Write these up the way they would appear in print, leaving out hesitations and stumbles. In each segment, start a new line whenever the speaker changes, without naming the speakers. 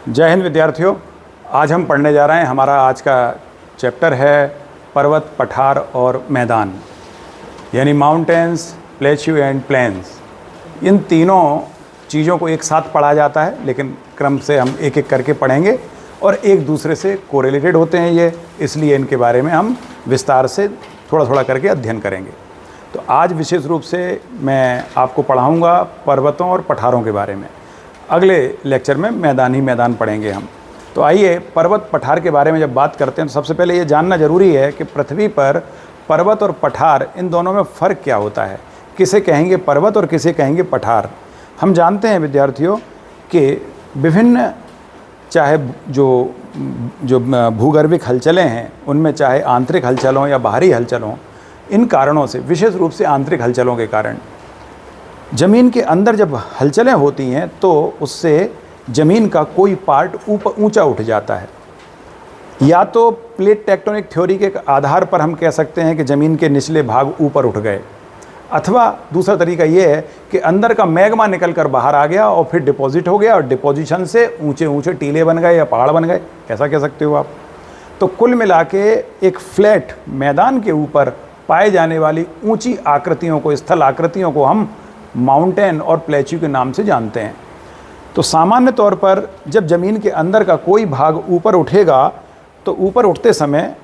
जय हिंद विद्यार्थियों। आज हम पढ़ने जा रहे हैं, हमारा आज का चैप्टर है पर्वत, पठार और मैदान, यानी माउंटेन्स, प्लेच्यू एंड प्लेन्स। इन तीनों चीज़ों को एक साथ पढ़ा जाता है, लेकिन क्रम से हम एक एक करके पढ़ेंगे और एक दूसरे से कोरिलेटेड होते हैं ये, इसलिए इनके बारे में हम विस्तार से थोड़ा थोड़ा करके अध्ययन करेंगे। तो आज विशेष रूप से मैं आपको पढ़ाऊँगा पर्वतों और पठारों के बारे में। अगले लेक्चर में मैदान ही मैदान पढ़ेंगे हम। तो आइए, पर्वत पठार के बारे में जब बात करते हैं तो सबसे पहले ये जानना ज़रूरी है कि पृथ्वी पर पर्वत और पठार, इन दोनों में फ़र्क क्या होता है। किसे कहेंगे पर्वत और किसे कहेंगे पठार। हम जानते हैं विद्यार्थियों कि विभिन्न, चाहे जो भूगर्भिक हलचलें हैं उनमें, चाहे आंतरिक हलचल हों या बाहरी हलचल हों, इन कारणों से, विशेष रूप से आंतरिक हलचलों के कारण, ज़मीन के अंदर जब हलचलें होती हैं तो उससे ज़मीन का कोई पार्ट ऊपर ऊंचा उठ जाता है। या तो प्लेट टेक्टोनिक थ्योरी के आधार पर हम कह सकते हैं कि ज़मीन के निचले भाग ऊपर उठ गए, अथवा दूसरा तरीका ये है कि अंदर का मैग्मा निकल कर बाहर आ गया और फिर डिपॉजिट हो गया और डिपॉजिशन से ऊंचे ऊंचे टीले बन गए या पहाड़ बन गए, ऐसा कह सकते हो आप। तो कुल मिला के एक फ्लैट मैदान के ऊपर पाए जाने वाली ऊंची आकृतियों को, स्थल आकृतियों को हम माउंटेन और प्लेच्यू के नाम से जानते हैं। तो सामान्य तौर पर जब ज़मीन के अंदर का कोई भाग ऊपर उठेगा तो ऊपर उठते समय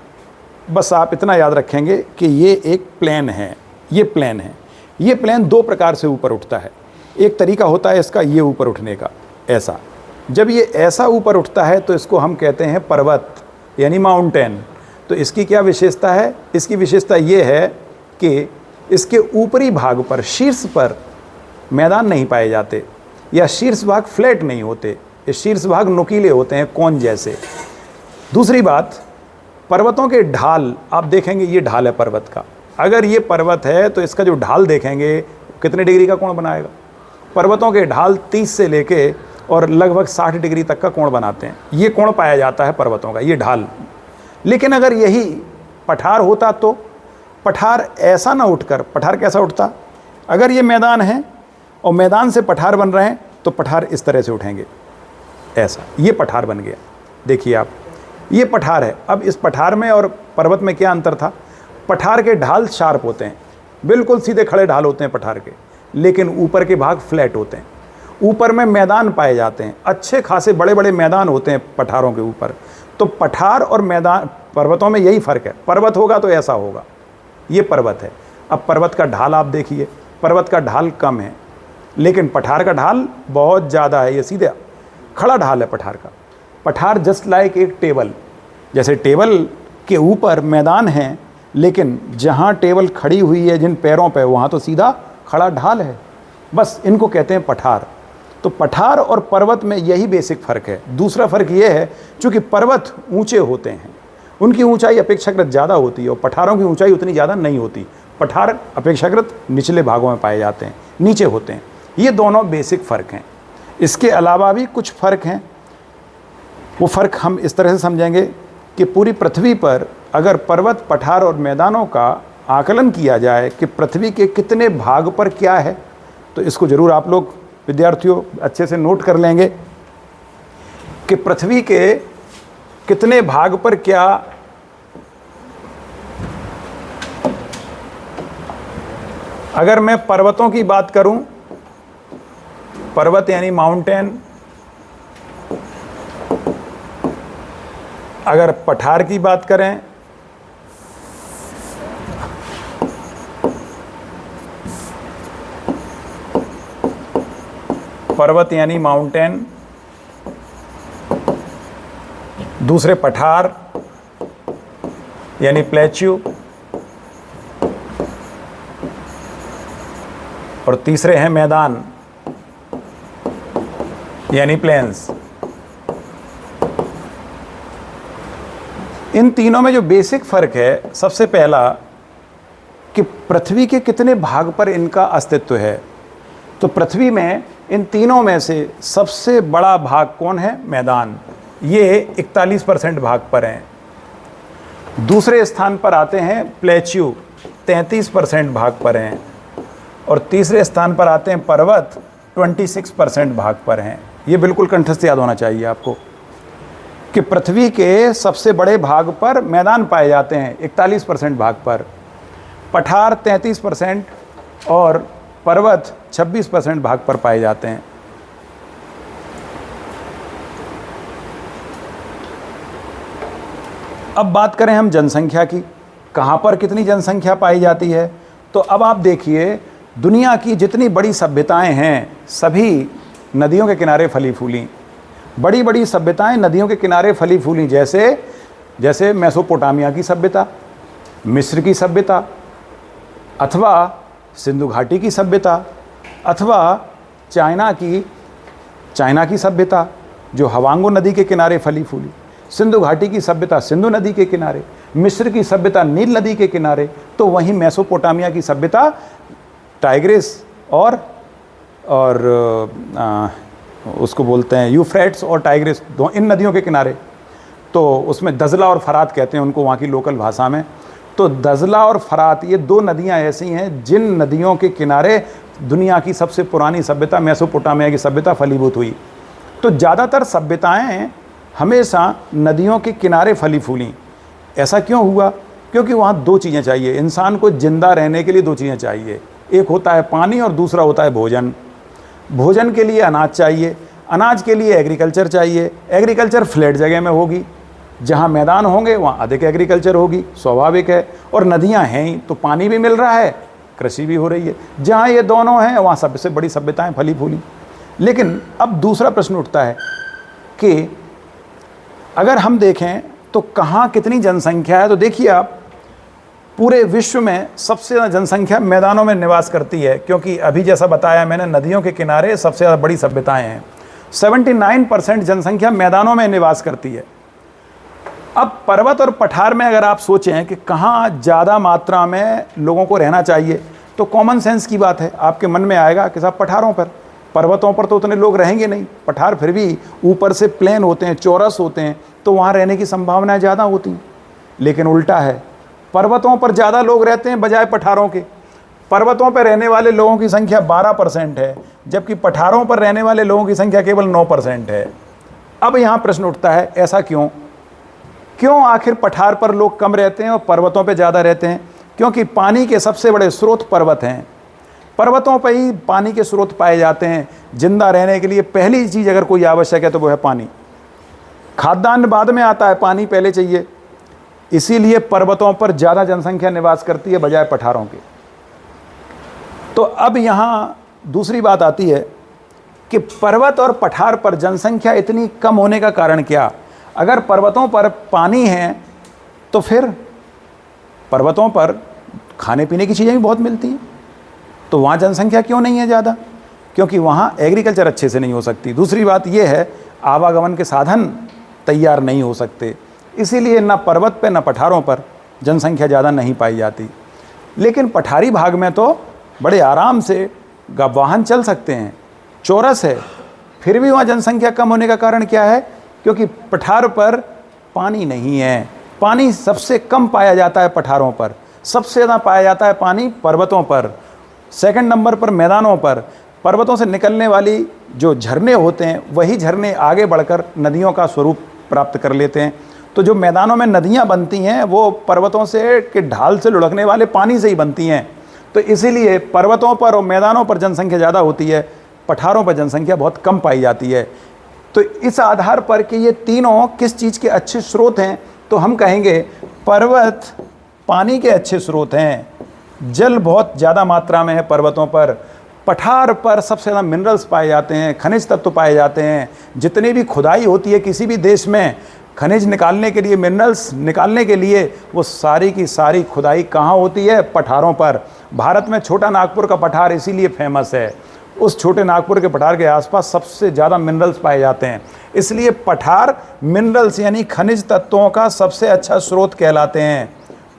बस आप इतना याद रखेंगे कि ये एक प्लेन है, ये प्लेन है। ये प्लेन दो प्रकार से ऊपर उठता है। एक तरीका होता है इसका ये ऊपर उठने का, ऐसा। जब ये ऐसा ऊपर उठता है तो इसको हम कहते हैं पर्वत, यानी माउंटेन। तो इसकी क्या विशेषता है? इसकी विशेषता ये है कि इसके ऊपरी भाग पर, शीर्ष पर मैदान नहीं पाए जाते, या शीर्ष भाग फ्लैट नहीं होते, ये शीर्ष भाग नुकीले होते हैं, कोन जैसे। दूसरी बात, पर्वतों के ढाल आप देखेंगे, ये ढाल है पर्वत का। अगर ये पर्वत है तो इसका जो ढाल देखेंगे कितने डिग्री का कोण बनाएगा। पर्वतों के ढाल 30 से लेके और लगभग 60 डिग्री तक का कोण बनाते हैं। ये कोण पाया जाता है पर्वतों का, ये ढाल। लेकिन अगर यही पठार होता तो पठार ऐसा ना उठकर, पठार कैसा उठता? अगर ये मैदान है और मैदान से पठार बन रहे हैं तो पठार इस तरह से उठेंगे, ऐसा। ये पठार बन गया, देखिए आप, ये पठार है। अब इस पठार में और पर्वत में क्या अंतर था? पठार के ढाल शार्प होते हैं, बिल्कुल सीधे खड़े ढाल होते हैं पठार के, लेकिन ऊपर के भाग फ्लैट होते हैं। ऊपर में मैदान पाए जाते हैं, अच्छे खासे बड़े बड़े मैदान होते हैं पठारों के ऊपर। तो पठार और मैदान, पर्वतों में यही फ़र्क है। पर्वत होगा तो ऐसा होगा, ये पर्वत है। अब पर्वत का ढाल आप देखिए, पर्वत का ढाल कम है, लेकिन पठार का ढाल बहुत ज़्यादा है। ये सीधे खड़ा ढाल है पठार का। पठार जस्ट लाइक एक टेबल, जैसे टेबल के ऊपर मैदान है, लेकिन जहाँ टेबल खड़ी हुई है जिन पैरों पे, वहाँ तो सीधा खड़ा ढाल है। बस इनको कहते हैं पठार। तो पठार और पर्वत में यही बेसिक फ़र्क है। दूसरा फ़र्क ये है, चूँकि पर्वत ऊँचे होते हैं, उनकी ऊंचाई अपेक्षाकृत ज़्यादा होती है और पठारों की ऊंचाई उतनी ज़्यादा नहीं होती। पठार अपेक्षाकृत निचले भागों में पाए जाते हैं, नीचे होते हैं। ये दोनों बेसिक फ़र्क हैं। इसके अलावा भी कुछ फ़र्क हैं। वो फ़र्क हम इस तरह से समझेंगे कि पूरी पृथ्वी पर अगर पर्वत, पठार और मैदानों का आकलन किया जाए कि पृथ्वी के कितने भाग पर क्या है, तो इसको ज़रूर आप लोग विद्यार्थियों अच्छे से नोट कर लेंगे कि पृथ्वी के कितने भाग पर क्या। अगर मैं पर्वतों की बात करूं, पर्वत यानी माउंटेन। अगर पठार की बात करें, पर्वत यानी माउंटेन, दूसरे पठार यानी प्लेच्यू, और तीसरे हैं मैदान यानी प्लेन्स। इन तीनों में जो बेसिक फ़र्क है, सबसे पहला कि पृथ्वी के कितने भाग पर इनका अस्तित्व है। तो पृथ्वी में इन तीनों में से सबसे बड़ा भाग कौन है? मैदान। ये 41% भाग पर हैं। दूसरे स्थान पर आते हैं प्लेच्यू, 33% भाग पर हैं। और तीसरे स्थान पर आते हैं पर्वत, 26% भाग पर हैं। ये बिल्कुल कंठस्थ याद होना चाहिए आपको। कि पृथ्वी के सबसे बड़े भाग पर मैदान पाए जाते हैं 41% भाग पर, पठार 33% और पर्वत 26% भाग पर पाए जाते हैं। अब बात करें हम जनसंख्या की, कहाँ पर कितनी जनसंख्या पाई जाती है। तो अब आप देखिए, दुनिया की जितनी बड़ी सभ्यताएं हैं सभी नदियों के किनारे फली फूली। बड़ी बड़ी सभ्यताएं नदियों के किनारे फली फूली, जैसे मेसोपोटामिया की सभ्यता, मिस्र की सभ्यता, अथवा सिंधु घाटी की सभ्यता, अथवा चाइना की सभ्यता जो हवांगो नदी के किनारे फली फूली, सिंधु घाटी की सभ्यता सिंधु नदी के किनारे, मिस्र की सभ्यता नील नदी के किनारे, तो वहीं मेसोपोटामिया की सभ्यता टाइग्रिस और उसको बोलते हैं यूफ्रेट्स और टाइग्रिस, इन नदियों के किनारे। तो उसमें दजला और फरात कहते हैं उनको वहाँ की लोकल भाषा में। तो दजला और फरात ये दो नदियाँ ऐसी हैं जिन नदियों के किनारे दुनिया की सबसे पुरानी सभ्यता मेसोपोटामिया की सभ्यता फलीभूत हुई। तो ज़्यादातर सभ्यताएं हमेशा नदियों के किनारे फली फूली। ऐसा क्यों हुआ? क्योंकि वहाँ दो चीज़ें चाहिए, इंसान को जिंदा रहने के लिए दो चीज़ें चाहिए, एक होता है पानी और दूसरा होता है भोजन। भोजन के लिए अनाज चाहिए, अनाज के लिए एग्रीकल्चर चाहिए। एग्रीकल्चर फ्लैट जगह में होगी, जहाँ मैदान होंगे वहाँ अधिक एग्रीकल्चर होगी, स्वाभाविक है। और नदियाँ हैं ही तो पानी भी मिल रहा है, कृषि भी हो रही है। जहाँ ये दोनों हैं वहाँ सबसे बड़ी सभ्यताएं फली फूली। लेकिन अब दूसरा प्रश्न उठता है कि अगर हम देखें तो कहाँ कितनी जनसंख्या है। तो देखिए आप, पूरे विश्व में सबसे ज़्यादा जनसंख्या मैदानों में निवास करती है, क्योंकि अभी जैसा बताया मैंने नदियों के किनारे सबसे ज़्यादा बड़ी सभ्यताएं हैं। 79% जनसंख्या मैदानों में निवास करती है। अब पर्वत और पठार में अगर आप सोचें कि कहाँ ज़्यादा मात्रा में लोगों को रहना चाहिए, तो कॉमन सेंस की बात है, आपके मन में आएगा कि साहब पठारों पर, पर्वतों पर तो उतने लोग रहेंगे नहीं। पठार फिर भी ऊपर से प्लेन होते हैं, चौरस होते हैं, तो वहाँ रहने की संभावनाएं ज़्यादा होती हैं। लेकिन उल्टा है, पर्वतों पर ज़्यादा लोग रहते हैं बजाय पठारों के। पर्वतों पर रहने वाले लोगों की संख्या 12% है, जबकि पठारों पर रहने वाले लोगों की संख्या केवल 9% है। अब यहाँ प्रश्न उठता है, ऐसा क्यों? क्यों आखिर पठार पर लोग कम रहते हैं और पर्वतों पर ज़्यादा रहते हैं? क्योंकि पानी के सबसे बड़े स्रोत पर्वत हैं। पर्वतों पर ही पानी के स्रोत पाए जाते हैं। जिंदा रहने के लिए पहली चीज़ अगर कोई आवश्यक है तो वो है पानी। खाद्यान्न बाद में आता है, पानी पहले चाहिए। इसीलिए पर्वतों पर ज़्यादा जनसंख्या निवास करती है बजाय पठारों के। तो अब यहाँ दूसरी बात आती है कि पर्वत और पठार पर जनसंख्या इतनी कम होने का कारण क्या? अगर पर्वतों पर पानी है तो फिर पर्वतों पर खाने पीने की चीज़ें भी बहुत मिलती हैं, तो वहाँ जनसंख्या क्यों नहीं है ज़्यादा? क्योंकि वहाँ एग्रीकल्चर अच्छे से नहीं हो सकती। दूसरी बात यह है, आवागमन के साधन तैयार नहीं हो सकते, इसीलिए ना पर्वत पे ना पठारों पर जनसंख्या ज़्यादा नहीं पाई जाती। लेकिन पठारी भाग में तो बड़े आराम से वाहन चल सकते हैं, चौरस है, फिर भी वहाँ जनसंख्या कम होने का कारण क्या है? क्योंकि पठार पर पानी नहीं है। पानी सबसे कम पाया जाता है पठारों पर, सबसे ज़्यादा पाया जाता है पानी पर्वतों पर, सेकंड नंबर पर मैदानों पर। पर्वतों से निकलने वाली जो झरने होते हैं वही झरने आगे बढ़कर नदियों का स्वरूप प्राप्त कर लेते हैं। तो जो मैदानों में नदियाँ बनती हैं वो पर्वतों से के ढाल से लुढ़कने वाले पानी से ही बनती हैं। तो इसीलिए पर्वतों पर और मैदानों पर जनसंख्या ज़्यादा होती है, पठारों पर जनसंख्या बहुत कम पाई जाती है। तो इस आधार पर कि ये तीनों किस चीज़ के अच्छे स्रोत हैं, तो हम कहेंगे पर्वत पानी के अच्छे स्रोत हैं, जल बहुत ज़्यादा मात्रा में है पर्वतों पर। पठार पर सबसे ज़्यादा मिनरल्स पाए जाते हैं, खनिज तत्व पाए जाते हैं। जितनी भी खुदाई होती है किसी भी देश में, खनिज निकालने के लिए, मिनरल्स निकालने के लिए, वो सारी की सारी खुदाई कहाँ होती है? पठारों पर। भारत में छोटा नागपुर का पठार इसीलिए फेमस है, उस छोटे नागपुर के पठार के आसपास सबसे ज़्यादा मिनरल्स पाए जाते हैं। इसलिए पठार मिनरल्स यानी खनिज तत्वों का सबसे अच्छा स्रोत कहलाते हैं।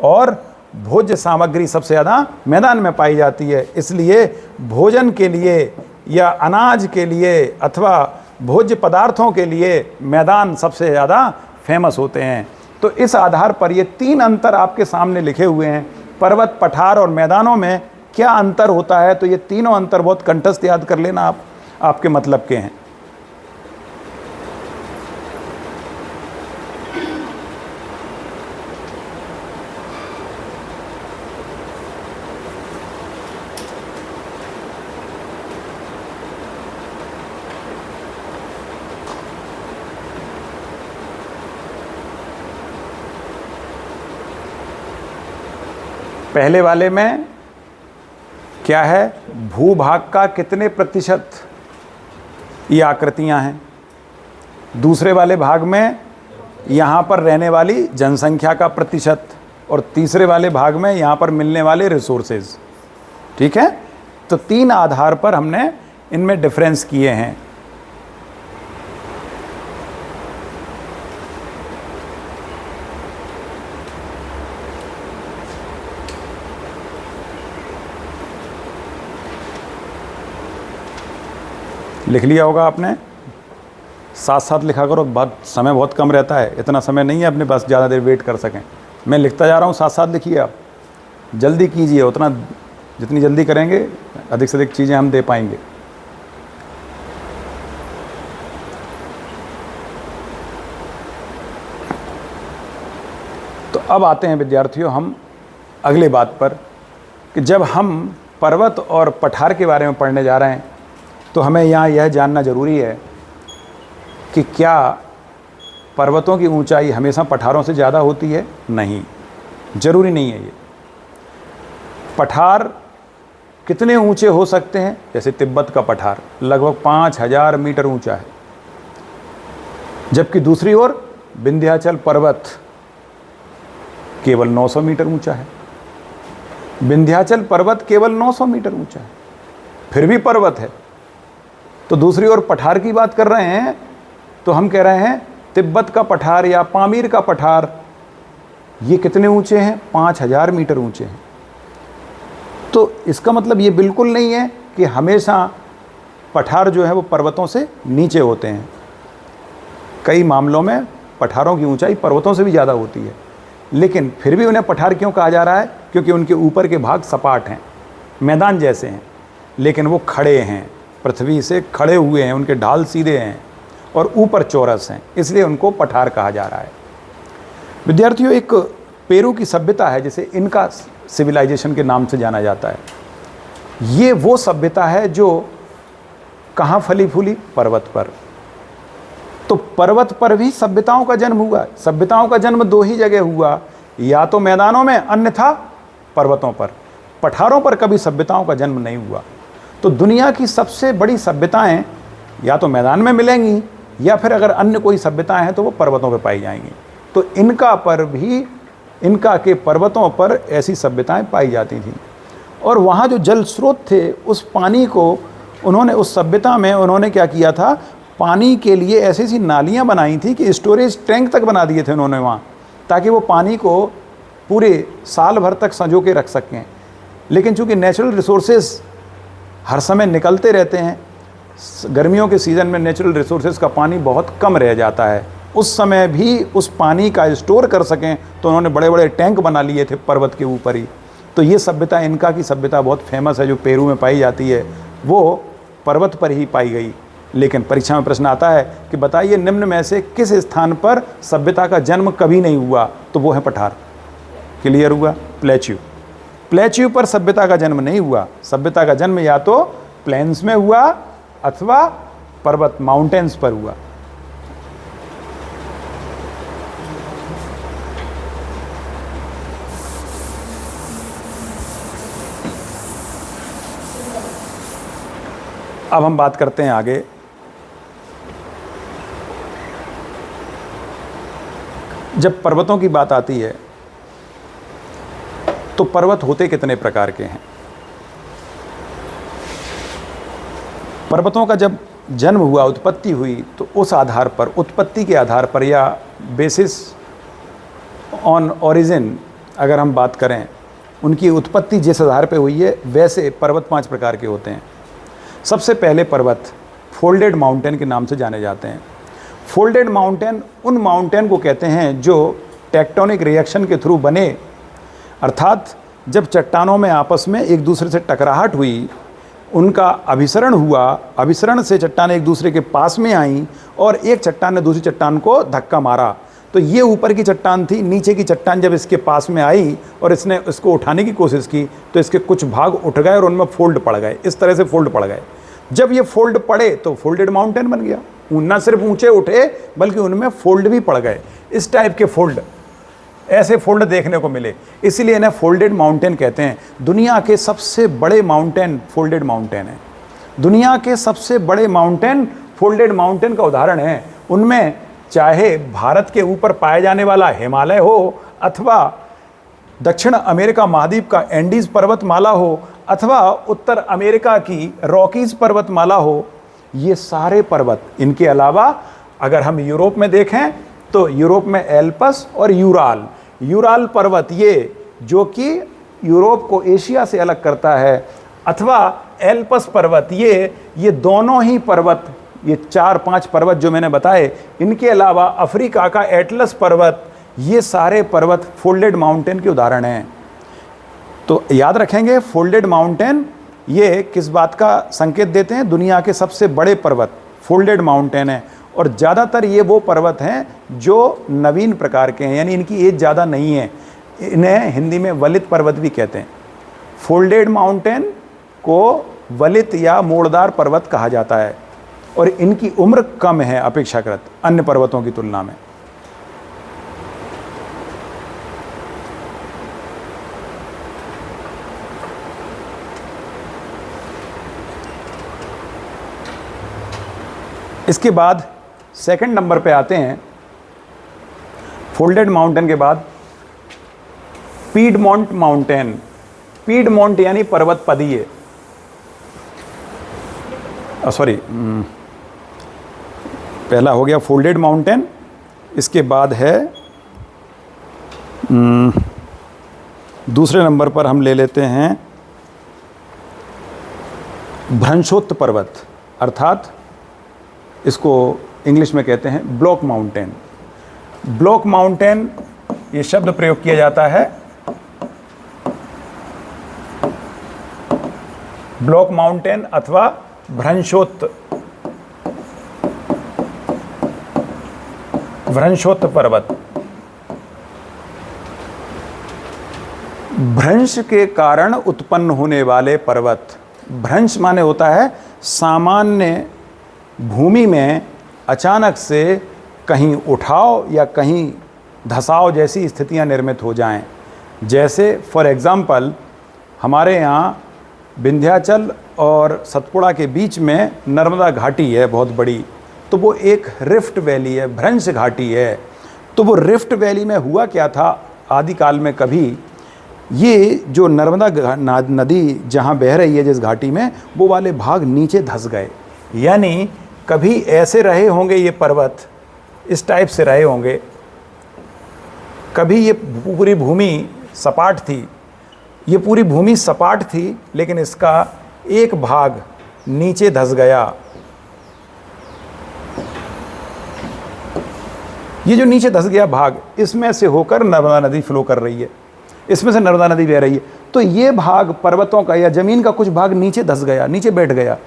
और भोज्य सामग्री सबसे ज़्यादा मैदान में पाई जाती है। इसलिए भोजन के लिए या अनाज के लिए अथवा भोज्य पदार्थों के लिए मैदान सबसे ज़्यादा फेमस होते हैं। तो इस आधार पर ये तीन अंतर आपके सामने लिखे हुए हैं। पर्वत, पठार और मैदानों में क्या अंतर होता है, तो ये तीनों अंतर बहुत कंठस्थ याद कर लेना आप, आपके मतलब के हैं। पहले वाले में क्या है, भूभाग का कितने प्रतिशत ये आकृतियां हैं। दूसरे वाले भाग में यहाँ पर रहने वाली जनसंख्या का प्रतिशत, और तीसरे वाले भाग में यहाँ पर मिलने वाले रिसोर्सेज। ठीक है, तो 3 आधार पर हमने इनमें डिफरेंस किए हैं। लिख लिया होगा आपने, साथ साथ लिखा करो, समय बहुत कम रहता है, इतना समय नहीं है अपने पास ज़्यादा देर वेट कर सकें। मैं लिखता जा रहा हूँ, साथ साथ लिखिए, आप जल्दी कीजिए, उतना जितनी जल्दी करेंगे अधिक से अधिक चीज़ें हम दे पाएंगे। तो अब आते हैं विद्यार्थियों हम अगले बात पर, कि जब हम पर्वत और पठार के बारे में पढ़ने जा रहे हैं तो हमें यहाँ यह जानना ज़रूरी है कि क्या पर्वतों की ऊंचाई हमेशा पठारों से ज़्यादा होती है? नहीं, ज़रूरी नहीं है ये। पठार कितने ऊंचे हो सकते हैं? जैसे तिब्बत का पठार लगभग 5000 मीटर ऊंचा है, जबकि दूसरी ओर विंध्याचल पर्वत केवल 900 मीटर ऊंचा है। विंध्याचल पर्वत केवल 900 मीटर ऊंचा है, फिर भी पर्वत है। तो दूसरी ओर पठार की बात कर रहे हैं तो हम कह रहे हैं तिब्बत का पठार या पामीर का पठार, ये कितने ऊंचे हैं? 5000 मीटर ऊंचे हैं। तो इसका मतलब ये बिल्कुल नहीं है कि हमेशा पठार जो है वो पर्वतों से नीचे होते हैं। कई मामलों में पठारों की ऊंचाई पर्वतों से भी ज़्यादा होती है, लेकिन फिर भी उन्हें पठार क्यों कहा जा रहा है? क्योंकि उनके ऊपर के भाग सपाट हैं, मैदान जैसे हैं, लेकिन वो खड़े हैं, पृथ्वी से खड़े हुए हैं, उनके ढाल सीधे हैं और ऊपर चौरस हैं, इसलिए उनको पठार कहा जा रहा है। विद्यार्थियों, एक पेरू की सभ्यता है जिसे इनका सिविलाइजेशन के नाम से जाना जाता है। ये वो सभ्यता है जो कहाँ फली फूली? पर्वत पर। तो पर्वत पर भी सभ्यताओं का जन्म हुआ। सभ्यताओं का जन्म 2 ही जगह हुआ, या तो मैदानों में, अन्यथा पर्वतों पर। पठारों पर कभी सभ्यताओं का जन्म नहीं हुआ। तो दुनिया की सबसे बड़ी सभ्यताएं या तो मैदान में मिलेंगी, या फिर अगर अन्य कोई सभ्यताएं हैं तो वो पर्वतों पर पाई जाएंगी। तो इनका के पर्वतों पर ऐसी सभ्यताएं पाई जाती थीं, और वहाँ जो जल स्रोत थे, उस पानी को उन्होंने, उस सभ्यता में उन्होंने क्या किया था, पानी के लिए ऐसी ऐसी नालियाँ बनाई थी कि स्टोरेज टैंक तक बना दिए थे उन्होंने वहाँ, ताकि वो पानी को पूरे साल भर तक संजो के रख सकें। लेकिन चूँकि नेचुरल रिसोर्सेज हर समय निकलते रहते हैं, गर्मियों के सीज़न में नेचुरल रिसोर्सेज का पानी बहुत कम रह जाता है, उस समय भी उस पानी का स्टोर कर सकें तो उन्होंने बड़े बड़े टैंक बना लिए थे पर्वत के ऊपर ही। तो ये सभ्यता, इनका की सभ्यता बहुत फेमस है, जो पेरू में पाई जाती है, वो पर्वत पर ही पाई गई। लेकिन परीक्षा में प्रश्न आता है कि बताइए निम्न में से किस स्थान पर सभ्यता का जन्म कभी नहीं हुआ? तो वो है पठार। क्लियर हुआ? प्लेच्यू। प्लेच्यू पर सभ्यता का जन्म नहीं हुआ। सभ्यता का जन्म या तो प्लेन्स में हुआ अथवा पर्वत, माउंटेन्स पर हुआ। अब हम बात करते हैं आगे, जब पर्वतों की बात आती है तो पर्वत होते कितने प्रकार के हैं? पर्वतों का जब जन्म हुआ, उत्पत्ति हुई, तो उस आधार पर, उत्पत्ति के आधार पर या बेसिस ऑन ओरिजिन अगर हम बात करें, उनकी उत्पत्ति जिस आधार पे हुई है, वैसे पर्वत 5 प्रकार के होते हैं। सबसे पहले पर्वत फोल्डेड माउंटेन के नाम से जाने जाते हैं। फोल्डेड माउंटेन उन माउंटेन को कहते हैं जो टेक्टोनिक रिएक्शन के थ्रू बने, अर्थात जब चट्टानों में आपस में एक दूसरे से टकराहट हुई, उनका अभिसरण हुआ, अभिसरण से चट्टानें एक दूसरे के पास में आईं और एक चट्टान ने दूसरी चट्टान को धक्का मारा। तो ये ऊपर की चट्टान थी, नीचे की चट्टान जब इसके पास में आई और इसने इसको उठाने की कोशिश की तो इसके कुछ भाग उठ गए और उनमें फोल्ड पड़ गए, इस तरह से फोल्ड पड़ गए। जब ये फोल्ड पड़े तो फोल्डेड माउंटेन बन गया। न सिर्फ ऊंचे उठे बल्कि उनमें फोल्ड भी पड़ गए। इस टाइप के फोल्ड ऐसे फोल्ड देखने को मिले, इसीलिए इन्हें फोल्डेड माउंटेन कहते हैं। दुनिया के सबसे बड़े माउंटेन फोल्डेड माउंटेन है। दुनिया के सबसे बड़े माउंटेन फोल्डेड माउंटेन का उदाहरण है। उनमें चाहे भारत के ऊपर पाए जाने वाला हिमालय हो, अथवा दक्षिण अमेरिका महाद्वीप का एंडीज पर्वतमाला हो, अथवा उत्तर अमेरिका की रॉकीज पर्वतमाला हो, ये सारे पर्वत, इनके अलावा अगर हम यूरोप में देखें तो यूरोप में एल्पस और यूराल पर्वत, ये जो कि यूरोप को एशिया से अलग करता है, अथवा एल्पस पर्वत, ये दोनों ही पर्वत, ये 4-5 पर्वत जो मैंने बताए, इनके अलावा अफ्रीका का एटलस पर्वत, ये सारे पर्वत फोल्डेड माउंटेन के उदाहरण हैं। तो याद रखेंगे, फोल्डेड माउंटेन ये किस बात का संकेत देते हैं? दुनिया के सबसे बड़े पर्वत फोल्डेड माउंटेन है। और ज़्यादातर ये वो पर्वत हैं जो नवीन प्रकार के हैं, यानी इनकी एज ज़्यादा नहीं है। इन्हें हिंदी में वलित पर्वत भी कहते हैं। फोल्डेड माउंटेन को वलित या मोड़दार पर्वत कहा जाता है, और इनकी उम्र कम है अपेक्षाकृत अन्य पर्वतों की तुलना में। इसके बाद सेकंड नंबर पे आते हैं, फोल्डेड माउंटेन के बाद पीडमोंट माउंटेन। पीडमोंट यानी पर्वत पदीय, सॉरी, पहला हो गया फोल्डेड माउंटेन। इसके बाद है दूसरे नंबर पर हम ले लेते हैं भ्रंशोत्त पर्वत, अर्थात इसको इंग्लिश में कहते हैं ब्लॉक माउंटेन। ब्लॉक माउंटेन ये शब्द प्रयोग किया जाता है, ब्लॉक माउंटेन अथवा भ्रंशोत्त पर्वत। भ्रंश के कारण उत्पन्न होने वाले पर्वत। भ्रंश माने होता है सामान्य भूमि में अचानक से कहीं उठाव या कहीं धसाव जैसी स्थितियां निर्मित हो जाएं। जैसे फॉर एग्जाम्पल हमारे यहाँ विंध्याचल और सतपुड़ा के बीच में नर्मदा घाटी है बहुत बड़ी, तो वो एक रिफ्ट वैली है, भ्रंश घाटी है। तो वो रिफ्ट वैली में हुआ क्या था आदिकाल में, कभी ये जो नर्मदा नदी जहाँ बह रही है जिस घाटी में, वो वाले भाग नीचे धस गए। यानी कभी ऐसे रहे होंगे ये पर्वत, इस टाइप से रहे होंगे, कभी ये पूरी भूमि सपाट थी, ये पूरी भूमि सपाट थी, लेकिन इसका एक भाग नीचे धस गया। ये जो नीचे धस गया भाग, इसमें से होकर नर्मदा नदी फ्लो कर रही है, इसमें से नर्मदा नदी बह रही है। तो ये भाग पर्वतों का या ज़मीन का कुछ भाग नीचे धस गया, नीचे बैठ गया,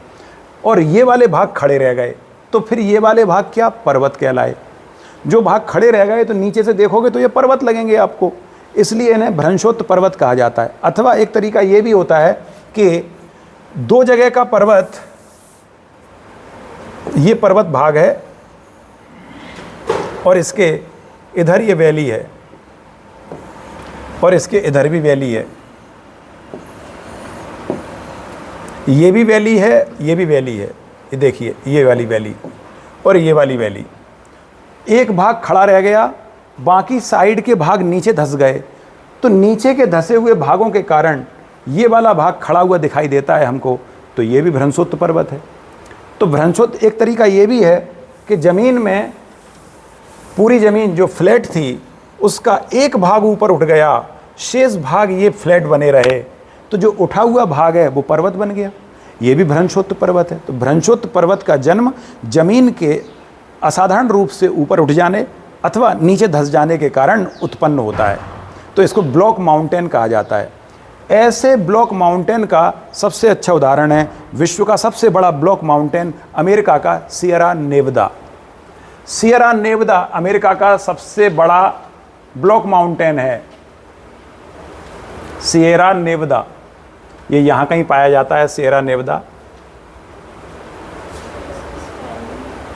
और ये वाले भाग खड़े रह गए। तो फिर ये वाले भाग क्या? पर्वत कहलाए। जो भाग खड़े रह गए तो नीचे से देखोगे तो ये पर्वत लगेंगे आपको, इसलिए इन्हें भ्रंशोत्त पर्वत कहा जाता है। अथवा एक तरीका ये भी होता है कि दो जगह का पर्वत, ये पर्वत भाग है और इसके इधर ये वैली है और इसके इधर भी वैली है, ये भी वैली है, ये भी वैली है। ये देखिए, ये वाली वैली और ये वाली वैली, एक भाग खड़ा रह गया, बाकी साइड के भाग नीचे धस गए। तो नीचे के धसे हुए भागों के कारण ये वाला भाग खड़ा हुआ दिखाई देता है हमको, तो ये भी भ्रंशोत्त पर्वत है। तो भ्रंशोत्त एक तरीका ये भी है कि ज़मीन में पूरी ज़मीन जो फ्लैट थी उसका एक भाग ऊपर उठ गया, शेष भाग ये फ्लैट बने रहे, तो जो उठा हुआ भाग है वो पर्वत बन गया, ये भी भ्रंशोत्त पर्वत है। तो भ्रंशोत्त पर्वत का जन्म ज़मीन के असाधारण रूप से ऊपर उठ जाने अथवा नीचे धस जाने के कारण उत्पन्न होता है, तो इसको ब्लॉक माउंटेन कहा जाता है। ऐसे ब्लॉक माउंटेन का सबसे अच्छा उदाहरण है विश्व का सबसे बड़ा ब्लॉक माउंटेन अमेरिका का Sierra Nevada. Sierra Nevada America का सबसे बड़ा ब्लॉक माउंटेन है। सियरा नेवदा, ये यहाँ कहीं पाया जाता है। Sierra Nevada,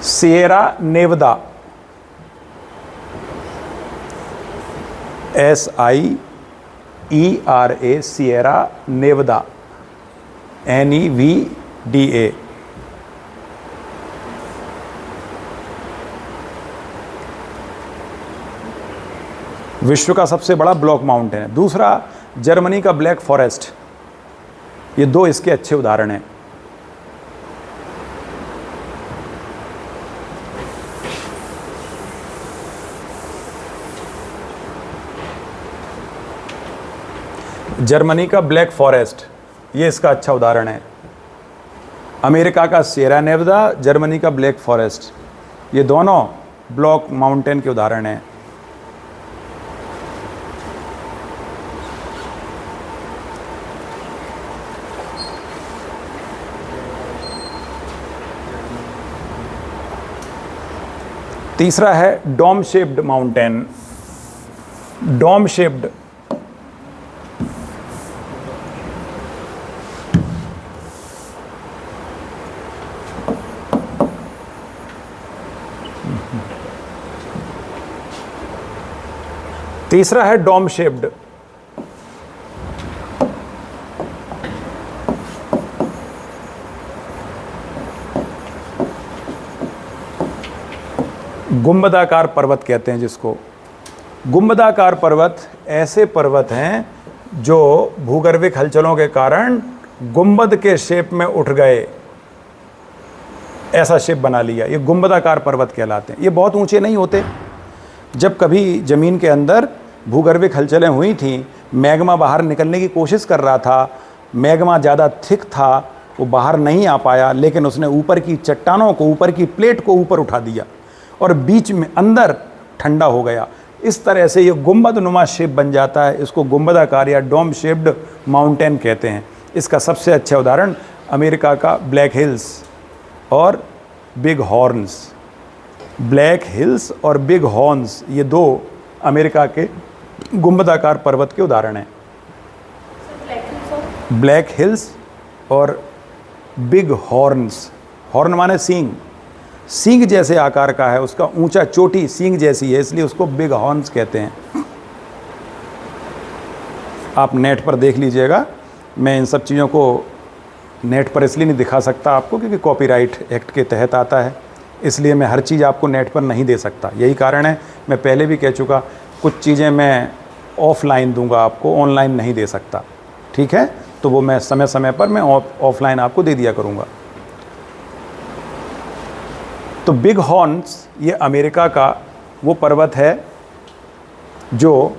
Sierra Nevada SIERA Sierra Nevada NEVDA। विश्व का सबसे बड़ा ब्लॉक माउंटेन है। दूसरा जर्मनी का ब्लैक फॉरेस्ट। ये दो इसके अच्छे उदाहरण हैं। जर्मनी का ब्लैक फॉरेस्ट, ये इसका अच्छा उदाहरण है। अमेरिका का सिएरा नेवादा, जर्मनी का ब्लैक फॉरेस्ट, ये दोनों ब्लॉक माउंटेन के उदाहरण हैं। तीसरा है dome shaped mountain. Dome shaped, तीसरा है डोम शेप्ड। गुंबदाकार पर्वत कहते हैं जिसको। गुंबदाकार पर्वत ऐसे पर्वत हैं जो भूगर्भिक हलचलों के कारण गुंबद के शेप में उठ गए, ऐसा शेप बना लिया, ये गुंबदाकार पर्वत कहलाते हैं। ये बहुत ऊंचे नहीं होते। जब कभी ज़मीन के अंदर भूगर्भिक हलचलें हुई थीं, मैग्मा बाहर निकलने की कोशिश कर रहा था, मैग्मा ज़्यादा थिक था, वो बाहर नहीं आ पाया, लेकिन उसने ऊपर की चट्टानों को, ऊपर की प्लेट को ऊपर उठा दिया और बीच में अंदर ठंडा हो गया। इस तरह से ये गुंबद नुमा शेप बन जाता है। इसको गुंबदाकार या डोम शेप्ड माउंटेन कहते हैं। इसका सबसे अच्छा उदाहरण अमेरिका का ब्लैक हिल्स और बिग हॉर्न्स। ब्लैक हिल्स और बिग हॉर्न्स, ये दो अमेरिका के गुंबदाकार पर्वत के उदाहरण हैं। ब्लैक हिल्स और बिग हॉर्न्स। हॉर्न माने सींग, सींग जैसे आकार का है, उसका ऊंचा चोटी सींग जैसी है, इसलिए उसको बिग हॉर्न्स कहते हैं। आप नेट पर देख लीजिएगा। मैं इन सब चीज़ों को नेट पर इसलिए नहीं दिखा सकता आपको क्योंकि कॉपीराइट एक्ट के तहत आता है, इसलिए मैं हर चीज़ आपको नेट पर नहीं दे सकता। यही कारण है, मैं पहले भी कह चुका, कुछ चीज़ें मैं ऑफलाइन दूंगा आपको, ऑनलाइन नहीं दे सकता। ठीक है, तो वो मैं समय समय पर मैं ऑफलाइन आपको दे दिया करूँगा। तो बिग हॉर्न्स ये अमेरिका का वो पर्वत है जो,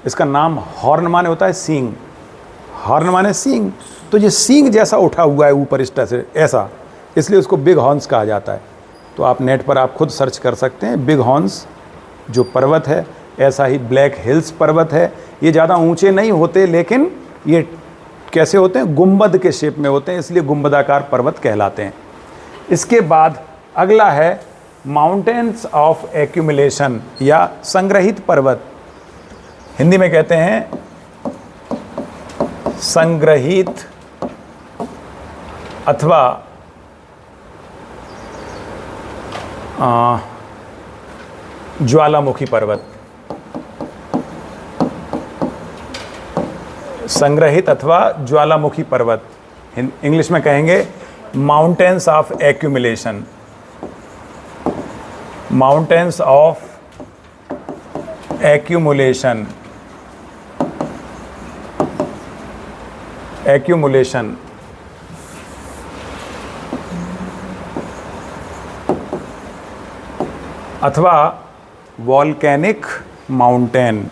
इसका नाम हॉर्न माने होता है सींग, हॉर्न माने सींग, तो ये सींग जैसा उठा हुआ है ऊपर इस तरह से ऐसा, इसलिए उसको बिग हॉर्न्स कहा जाता है। तो आप नेट पर आप खुद सर्च कर सकते हैं। बिग हॉर्न्स जो पर्वत है, ऐसा ही ब्लैक हिल्स पर्वत है। ये ज़्यादा ऊंचे नहीं होते, लेकिन ये कैसे होते हैं, गुंबद के शेप में होते हैं, इसलिए गुंबदाकार पर्वत कहलाते हैं। इसके बाद अगला है माउंटेन्स ऑफ एक्यूमुलेशन या संग्रहित पर्वत। हिंदी में कहते हैं संग्रहित अथवा ज्वालामुखी पर्वत। संग्रहित अथवा ज्वालामुखी पर्वत, इंग्लिश में कहेंगे mountains of accumulation. Mountains of accumulation, accumulation. अथवा वॉल्केनिक माउंटेन।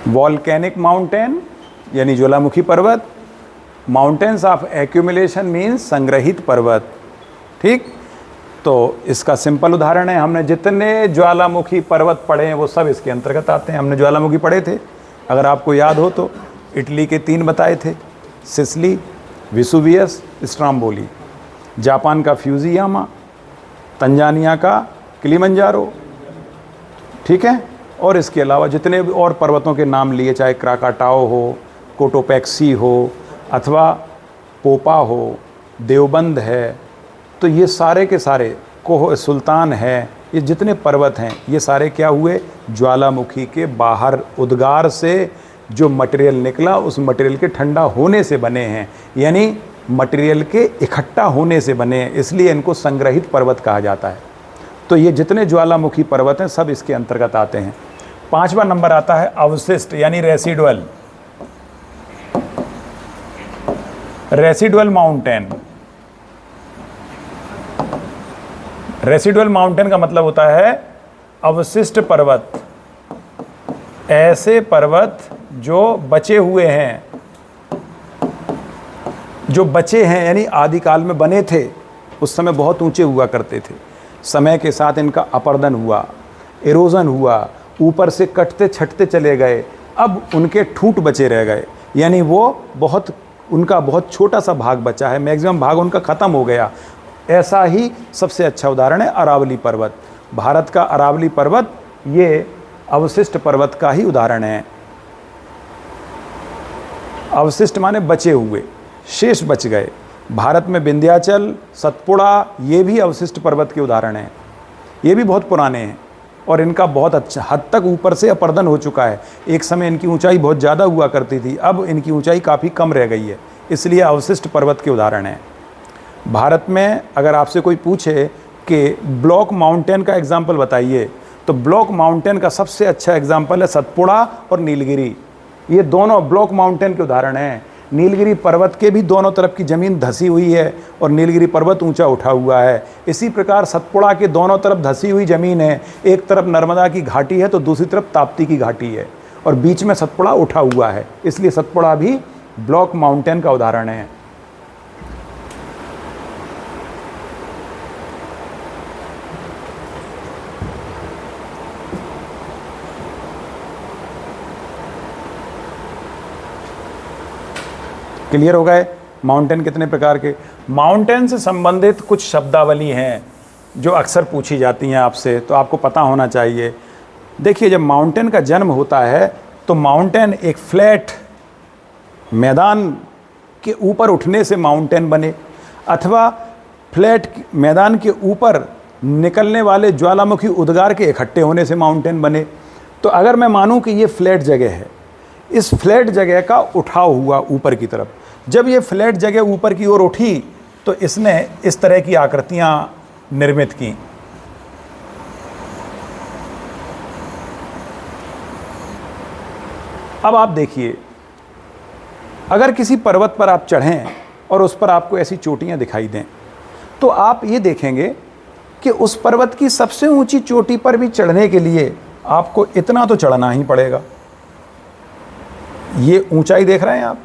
वॉल्केनिक माउंटेन यानी ज्वालामुखी पर्वत, माउंटेन्स ऑफ एक्यूमुलेशन मीन्स संग्रहित पर्वत। ठीक, तो इसका सिंपल उदाहरण है, हमने जितने ज्वालामुखी पर्वत पढ़े हैं वो सब इसके अंतर्गत आते हैं। हमने ज्वालामुखी पढ़े थे, अगर आपको याद हो तो। इटली के 3 बताए थे, सिसिली, वेसुवियस, स्ट्रोम्बोली। जापान का फ्यूजियामा, तंजानिया का किलिमंजारो। ठीक है, और इसके अलावा जितने भी और पर्वतों के नाम लिए, चाहे क्राकाटाओ हो, कोटोपैक्सी हो, अथवा पोपा हो, देवबंद है, तो ये सारे के सारे, कोह सुल्तान है, ये जितने पर्वत हैं ये सारे क्या हुए, ज्वालामुखी के बाहर उद्गार से जो मटेरियल निकला उस मटेरियल के ठंडा होने से बने हैं, यानी मटेरियल के इकट्ठा होने से बने हैं, इसलिए इनको संग्रहित पर्वत कहा जाता है। तो ये जितने ज्वालामुखी पर्वत हैं सब इसके अंतर्गत आते हैं। 5वां नंबर आता है अवशिष्ट यानी residual. Residual mountain. Residual mountain का मतलब होता है अवशिष्ट पर्वत, ऐसे पर्वत जो बचे हुए हैं, जो बचे हैं यानी आदिकाल में बने थे, उस समय बहुत ऊंचे हुआ करते थे, समय के साथ इनका अपरदन हुआ, इरोजन हुआ, ऊपर से कटते छटते चले गए, अब उनके ठूंठ बचे रह गए, यानी वो बहुत उनका बहुत छोटा सा भाग बचा है, मैक्सिमम भाग उनका ख़त्म हो गया। ऐसा ही सबसे अच्छा उदाहरण है अरावली पर्वत। भारत का अरावली पर्वत ये अवशिष्ट पर्वत का ही उदाहरण है। अवशिष्ट माने बचे हुए, शेष बच गए। भारत में विंध्याचल, सतपुड़ा ये भी अवशिष्ट पर्वत के उदाहरण हैं। ये भी बहुत पुराने हैं और इनका बहुत अच्छा हद तक ऊपर से अपरदन हो चुका है। एक समय इनकी ऊंचाई बहुत ज़्यादा हुआ करती थी, अब इनकी ऊंचाई काफ़ी कम रह गई है, इसलिए अवशिष्ट पर्वत के उदाहरण हैं। भारत में अगर आपसे कोई पूछे कि ब्लॉक माउंटेन का एग्जाम्पल बताइए, तो ब्लॉक माउंटेन का सबसे अच्छा एग्जाम्पल है सतपुड़ा और नीलगिरी। ये दोनों ब्लॉक माउंटेन के उदाहरण हैं। नीलगिरी पर्वत के भी दोनों तरफ की ज़मीन धसी हुई है और नीलगिरी पर्वत ऊंचा उठा हुआ है। इसी प्रकार सतपुड़ा के दोनों तरफ धसी हुई ज़मीन है, एक तरफ नर्मदा की घाटी है तो दूसरी तरफ ताप्ती की घाटी है और बीच में सतपुड़ा उठा हुआ है, इसलिए सतपुड़ा भी ब्लॉक माउंटेन का उदाहरण है। क्लियर हो गए माउंटेन कितने प्रकार के। माउंटेन से संबंधित कुछ शब्दावली हैं जो अक्सर पूछी जाती हैं आपसे, तो आपको पता होना चाहिए। देखिए, जब माउंटेन का जन्म होता है तो माउंटेन एक फ्लैट मैदान के ऊपर उठने से माउंटेन बने, अथवा फ्लैट मैदान के ऊपर निकलने वाले ज्वालामुखी उद्गार के इकट्ठे होने से माउंटेन बने। तो अगर मैं मानूं कि ये फ्लैट जगह है, इस फ्लैट जगह का उठाव हुआ ऊपर की तरफ, जब ये फ्लैट जगह ऊपर की ओर उठी तो इसने इस तरह की आकृतियां निर्मित की। अब आप देखिए, अगर किसी पर्वत पर आप चढ़ें और उस पर आपको ऐसी चोटियां दिखाई दें, तो आप ये देखेंगे कि उस पर्वत की सबसे ऊंची चोटी पर भी चढ़ने के लिए आपको इतना तो चढ़ना ही पड़ेगा। ये ऊंचाई देख रहे हैं आप,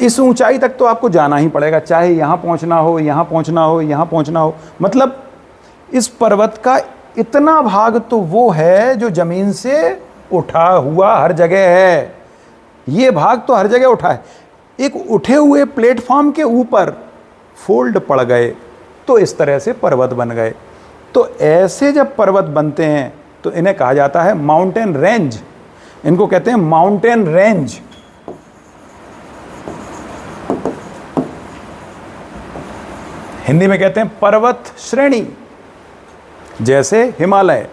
इस ऊंचाई तक तो आपको जाना ही पड़ेगा, चाहे यहाँ पहुँचना हो, यहाँ पहुँचना हो, यहाँ पहुँचना हो। मतलब इस पर्वत का इतना भाग तो वो है जो ज़मीन से उठा हुआ हर जगह है। ये भाग तो हर जगह उठा है। एक उठे हुए प्लेटफॉर्म के ऊपर फोल्ड पड़ गए तो इस तरह से पर्वत बन गए। तो ऐसे जब पर्वत बनते हैं तो इन्हें कहा जाता है माउंटेन रेंज। इनको कहते हैं माउंटेन रेंज। हिंदी में कहते हैं पर्वत श्रेणी। जैसे हिमालय,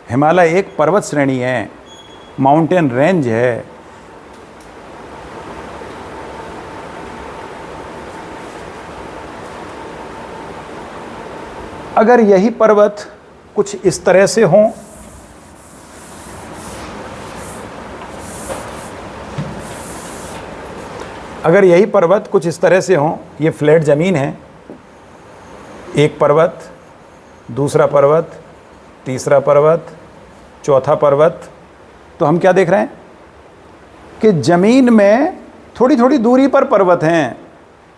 हिमालय एक पर्वत श्रेणी है, माउंटेन रेंज है। अगर यही पर्वत कुछ इस तरह से हों, अगर यही पर्वत कुछ इस तरह से हों, ये फ्लैट ज़मीन है, एक पर्वत, दूसरा पर्वत, तीसरा पर्वत, चौथा पर्वत, तो हम क्या देख रहे हैं कि ज़मीन में थोड़ी थोड़ी दूरी पर पर्वत हैं,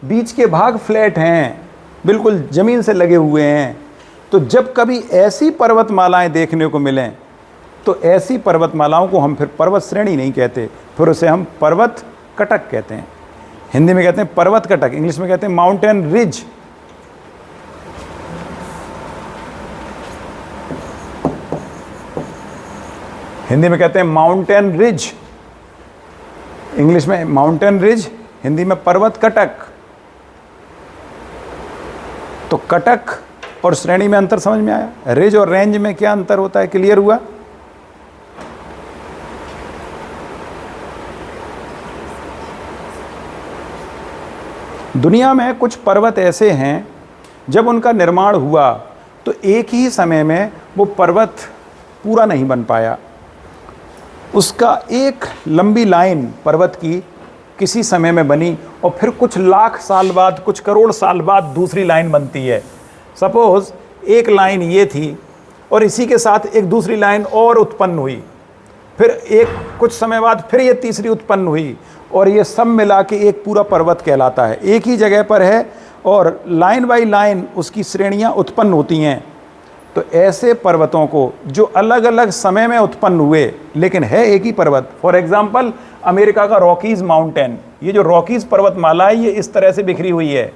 बीच के भाग फ्लैट हैं, बिल्कुल ज़मीन से लगे हुए हैं। तो जब कभी ऐसी पर्वतमालाएं देखने को मिलें तो ऐसी पर्वतमालाओं को हम फिर पर्वत श्रेणी नहीं कहते, फिर उसे हम पर्वत कटक कहते हैं। हिंदी में कहते हैं पर्वत कटक, इंग्लिश में कहते हैं माउंटेन रिज। हिंदी में कहते हैं माउंटेन रिज, इंग्लिश में माउंटेन रिज, हिंदी में पर्वत कटक। तो कटक और श्रेणी में अंतर समझ में आया? रिज और रेंज में क्या अंतर होता है, क्लियर हुआ? दुनिया में कुछ पर्वत ऐसे हैं जब उनका निर्माण हुआ तो एक ही समय में वो पर्वत पूरा नहीं बन पाया। उसका एक लंबी लाइन पर्वत की किसी समय में बनी और फिर कुछ लाख साल बाद, कुछ करोड़ साल बाद दूसरी लाइन बनती है। सपोज एक लाइन ये थी और इसी के साथ एक दूसरी लाइन और उत्पन्न हुई, फिर एक कुछ समय बाद फिर ये तीसरी उत्पन्न हुई और ये सब मिला के एक पूरा पर्वत कहलाता है। एक ही जगह पर है और लाइन बाई लाइन उसकी श्रेणियाँ उत्पन्न होती हैं। तो ऐसे पर्वतों को जो अलग अलग समय में उत्पन्न हुए लेकिन है एक ही पर्वत, फॉर एग्जांपल अमेरिका का रॉकीज माउंटेन, ये जो रॉकीज पर्वतमाला है ये इस तरह से बिखरी हुई है,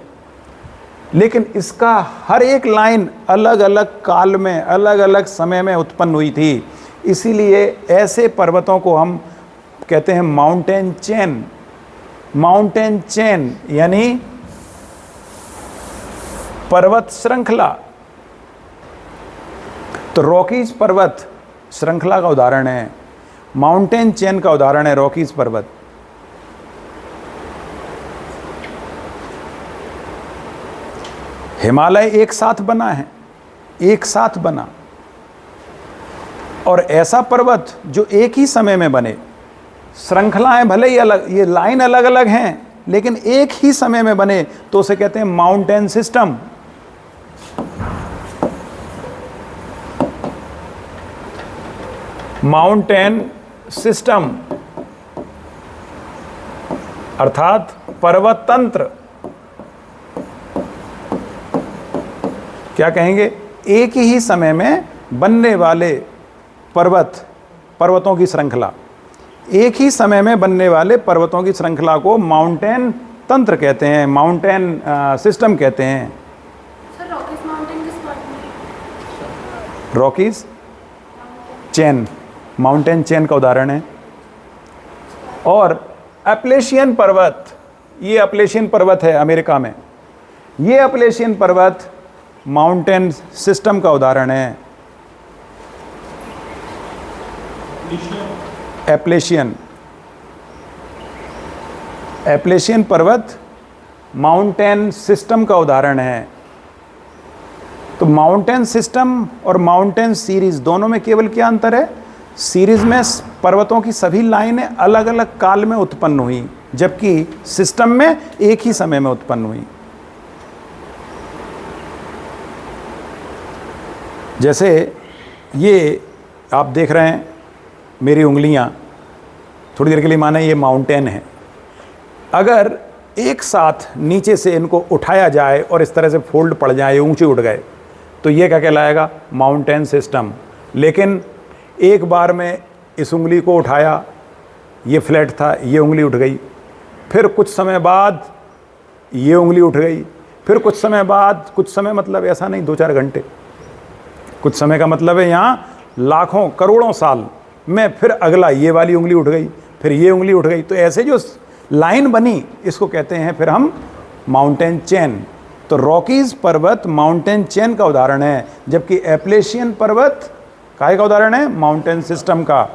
लेकिन इसका हर एक लाइन अलग अलग काल में, अलग अलग समय में उत्पन्न हुई थी। इसीलिए ऐसे पर्वतों को हम कहते हैं माउंटेन चेन। माउंटेन चेन यानी पर्वत श्रृंखला। तो रॉकीज पर्वत श्रृंखला का उदाहरण है, माउंटेन चेन का उदाहरण है रॉकीज पर्वत। हिमालय एक साथ बना है, एक साथ बना, और ऐसा पर्वत जो एक ही समय में बने, श्रृंखलाएं भले ही अलग, ये लाइन अलग अलग हैं लेकिन एक ही समय में बने, तो उसे कहते हैं माउंटेन सिस्टम। माउंटेन सिस्टम अर्थात पर्वत तंत्र। क्या कहेंगे? एक ही समय में बनने वाले पर्वतों की श्रृंखला, एक ही समय में बनने वाले पर्वतों की श्रृंखला को माउंटेन तंत्र कहते हैं, माउंटेन सिस्टम कहते हैं।
सर रॉकीज माउंटेन किस पार्ट में?
रॉकीज चेन, माउंटेन चेन का उदाहरण है। और अपलेशियन पर्वत, ये अपलेशियन पर्वत है अमेरिका में, ये अपलेशियन पर्वत माउंटेन सिस्टम का उदाहरण है। एप्लेशियन पर्वत माउंटेन सिस्टम का उदाहरण है। तो माउंटेन सिस्टम और माउंटेन सीरीज दोनों में केवल क्या अंतर है? सीरीज में पर्वतों की सभी लाइनें अलग अलग काल में उत्पन्न हुई, जबकि सिस्टम में एक ही समय में उत्पन्न हुई। जैसे ये आप देख रहे हैं मेरी उंगलियां, थोड़ी देर के लिए माने ये माउंटेन है। अगर एक साथ नीचे से इनको उठाया जाए और इस तरह से फोल्ड पड़ जाए, ऊंचे उठ गए, तो ये क्या कहलाएगा? Mountain system. लेकिन एक बार में इस उंगली को उठाया, ये फ्लैट था, ये उंगली उठ गई, फिर कुछ समय बाद ये उंगली उठ गई, फिर कुछ समय बाद, कुछ समय मतलब ऐसा नहीं 2-4 घंटे, कुछ समय का मतलब है यहाँ लाखों करोड़ों साल में फिर अगला ये वाली उंगली उठ गई, फिर ये उंगली उठ गई। तो ऐसे जो लाइन बनी इसको कहते हैं फिर हम माउंटेन चेन। तो रॉकीज पर्वत माउंटेन चेन का उदाहरण है, जबकि एप्लेशियन पर्वत काहे का उदाहरण है? माउंटेन सिस्टम का।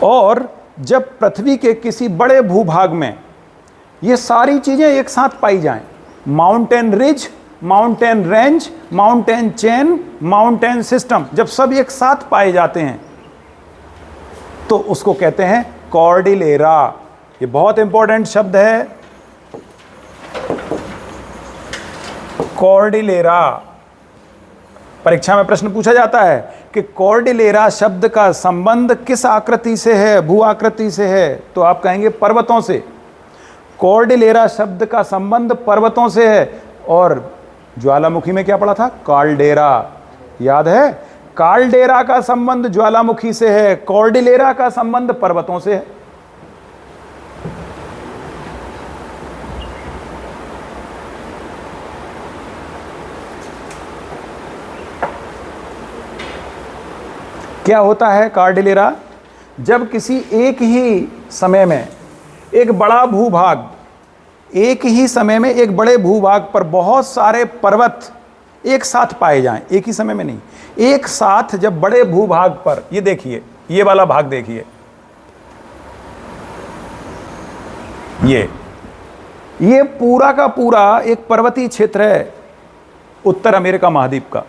और जब पृथ्वी के किसी बड़े भूभाग में ये सारी चीजें एक साथ पाई जाएं, mountain ridge, mountain range, mountain chain, mountain system, जब सब एक साथ पाए जाते हैं तो उसको कहते हैं कॉर्डिलेरा। ये बहुत इंपॉर्टेंट शब्द है, कॉर्डिलेरा। परीक्षा में प्रश्न पूछा जाता है कि कॉर्डिलेरा शब्द का संबंध किस आकृति से है, भू आकृति से है? तो आप कहेंगे पर्वतों से। कॉर्डिलेरा शब्द का संबंध पर्वतों से है। और ज्वालामुखी में क्या पढ़ा था? काल्डेरा, याद है? काल्डेरा का संबंध ज्वालामुखी से है, कॉर्डिलेरा का संबंध पर्वतों से है। क्या होता है कॉर्डिलेरा? जब किसी एक ही समय में एक बड़ा भूभाग एक ही समय में एक बड़े भूभाग पर बहुत सारे पर्वत एक साथ पाए जाएं, एक ही समय में नहीं, एक साथ जब बड़े भूभाग पर, ये देखिए, ये वाला भाग देखिए, ये पूरा का पूरा एक पर्वतीय क्षेत्र है उत्तर अमेरिका महाद्वीप का।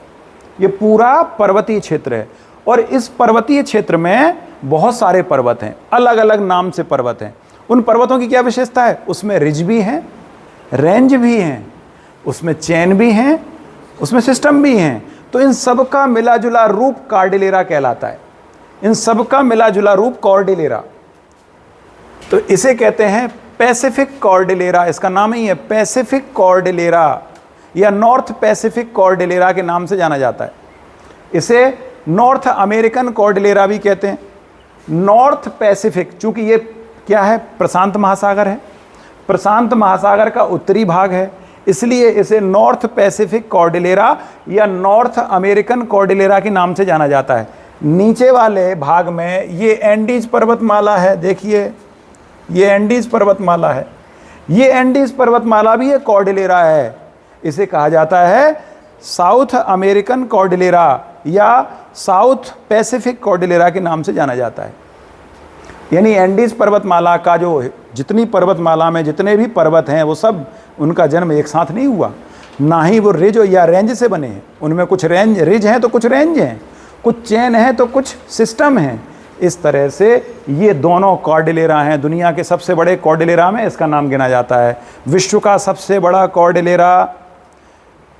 ये पूरा पर्वतीय क्षेत्र है और इस पर्वतीय क्षेत्र में बहुत सारे पर्वत हैं, अलग अलग नाम से पर्वत हैं। उन पर्वतों की क्या विशेषता है? उसमें रिज भी हैं, रेंज भी हैं, उसमें चेन भी हैं, उसमें सिस्टम भी हैं। तो इन सब का मिला जुला रूप कॉर्डिलेरा कहलाता है। इन सब का मिला जुला रूप कॉर्डिलेरा, तो इसे कहते हैं पैसिफिक कॉर्डिलेरा। इसका नाम ही है पैसिफिक कॉर्डिलेरा या नॉर्थ पैसिफिक कॉर्डिलेरा के नाम से जाना जाता है। इसे नॉर्थ अमेरिकन कॉर्डिलेरा भी कहते हैं। नॉर्थ पैसिफिक, चूंकि ये क्या है, प्रशांत महासागर है, प्रशांत महासागर का उत्तरी भाग है, इसलिए इसे नॉर्थ पैसिफिक कॉर्डिलेरा या नॉर्थ अमेरिकन कॉर्डिलेरा के नाम से जाना जाता है। नीचे वाले भाग में ये एंडीज पर्वतमाला है, देखिए ये एंडीज पर्वतमाला है, ये एंडीज पर्वतमाला भी एक कॉर्डिलेरा है। इसे कहा जाता है साउथ अमेरिकन कॉर्डिलेरा या साउथ पैसिफिक कॉर्डिलेरा के नाम से जाना जाता है। यानी एंडीज पर्वतमाला का जो जितनी पर्वतमाला में जितने भी पर्वत हैं वो सब, उनका जन्म एक साथ नहीं हुआ, ना ही वो रिज या रेंज से बने हैं। उनमें कुछ रिज हैं तो कुछ रेंज हैं, कुछ चेन है तो कुछ सिस्टम हैं। इस तरह से ये दोनों कॉर्डिलेरा हैं। दुनिया के सबसे बड़े कॉर्डिलेरा में इसका नाम गिना जाता है। विश्व का सबसे बड़ा कॉर्डिलेरा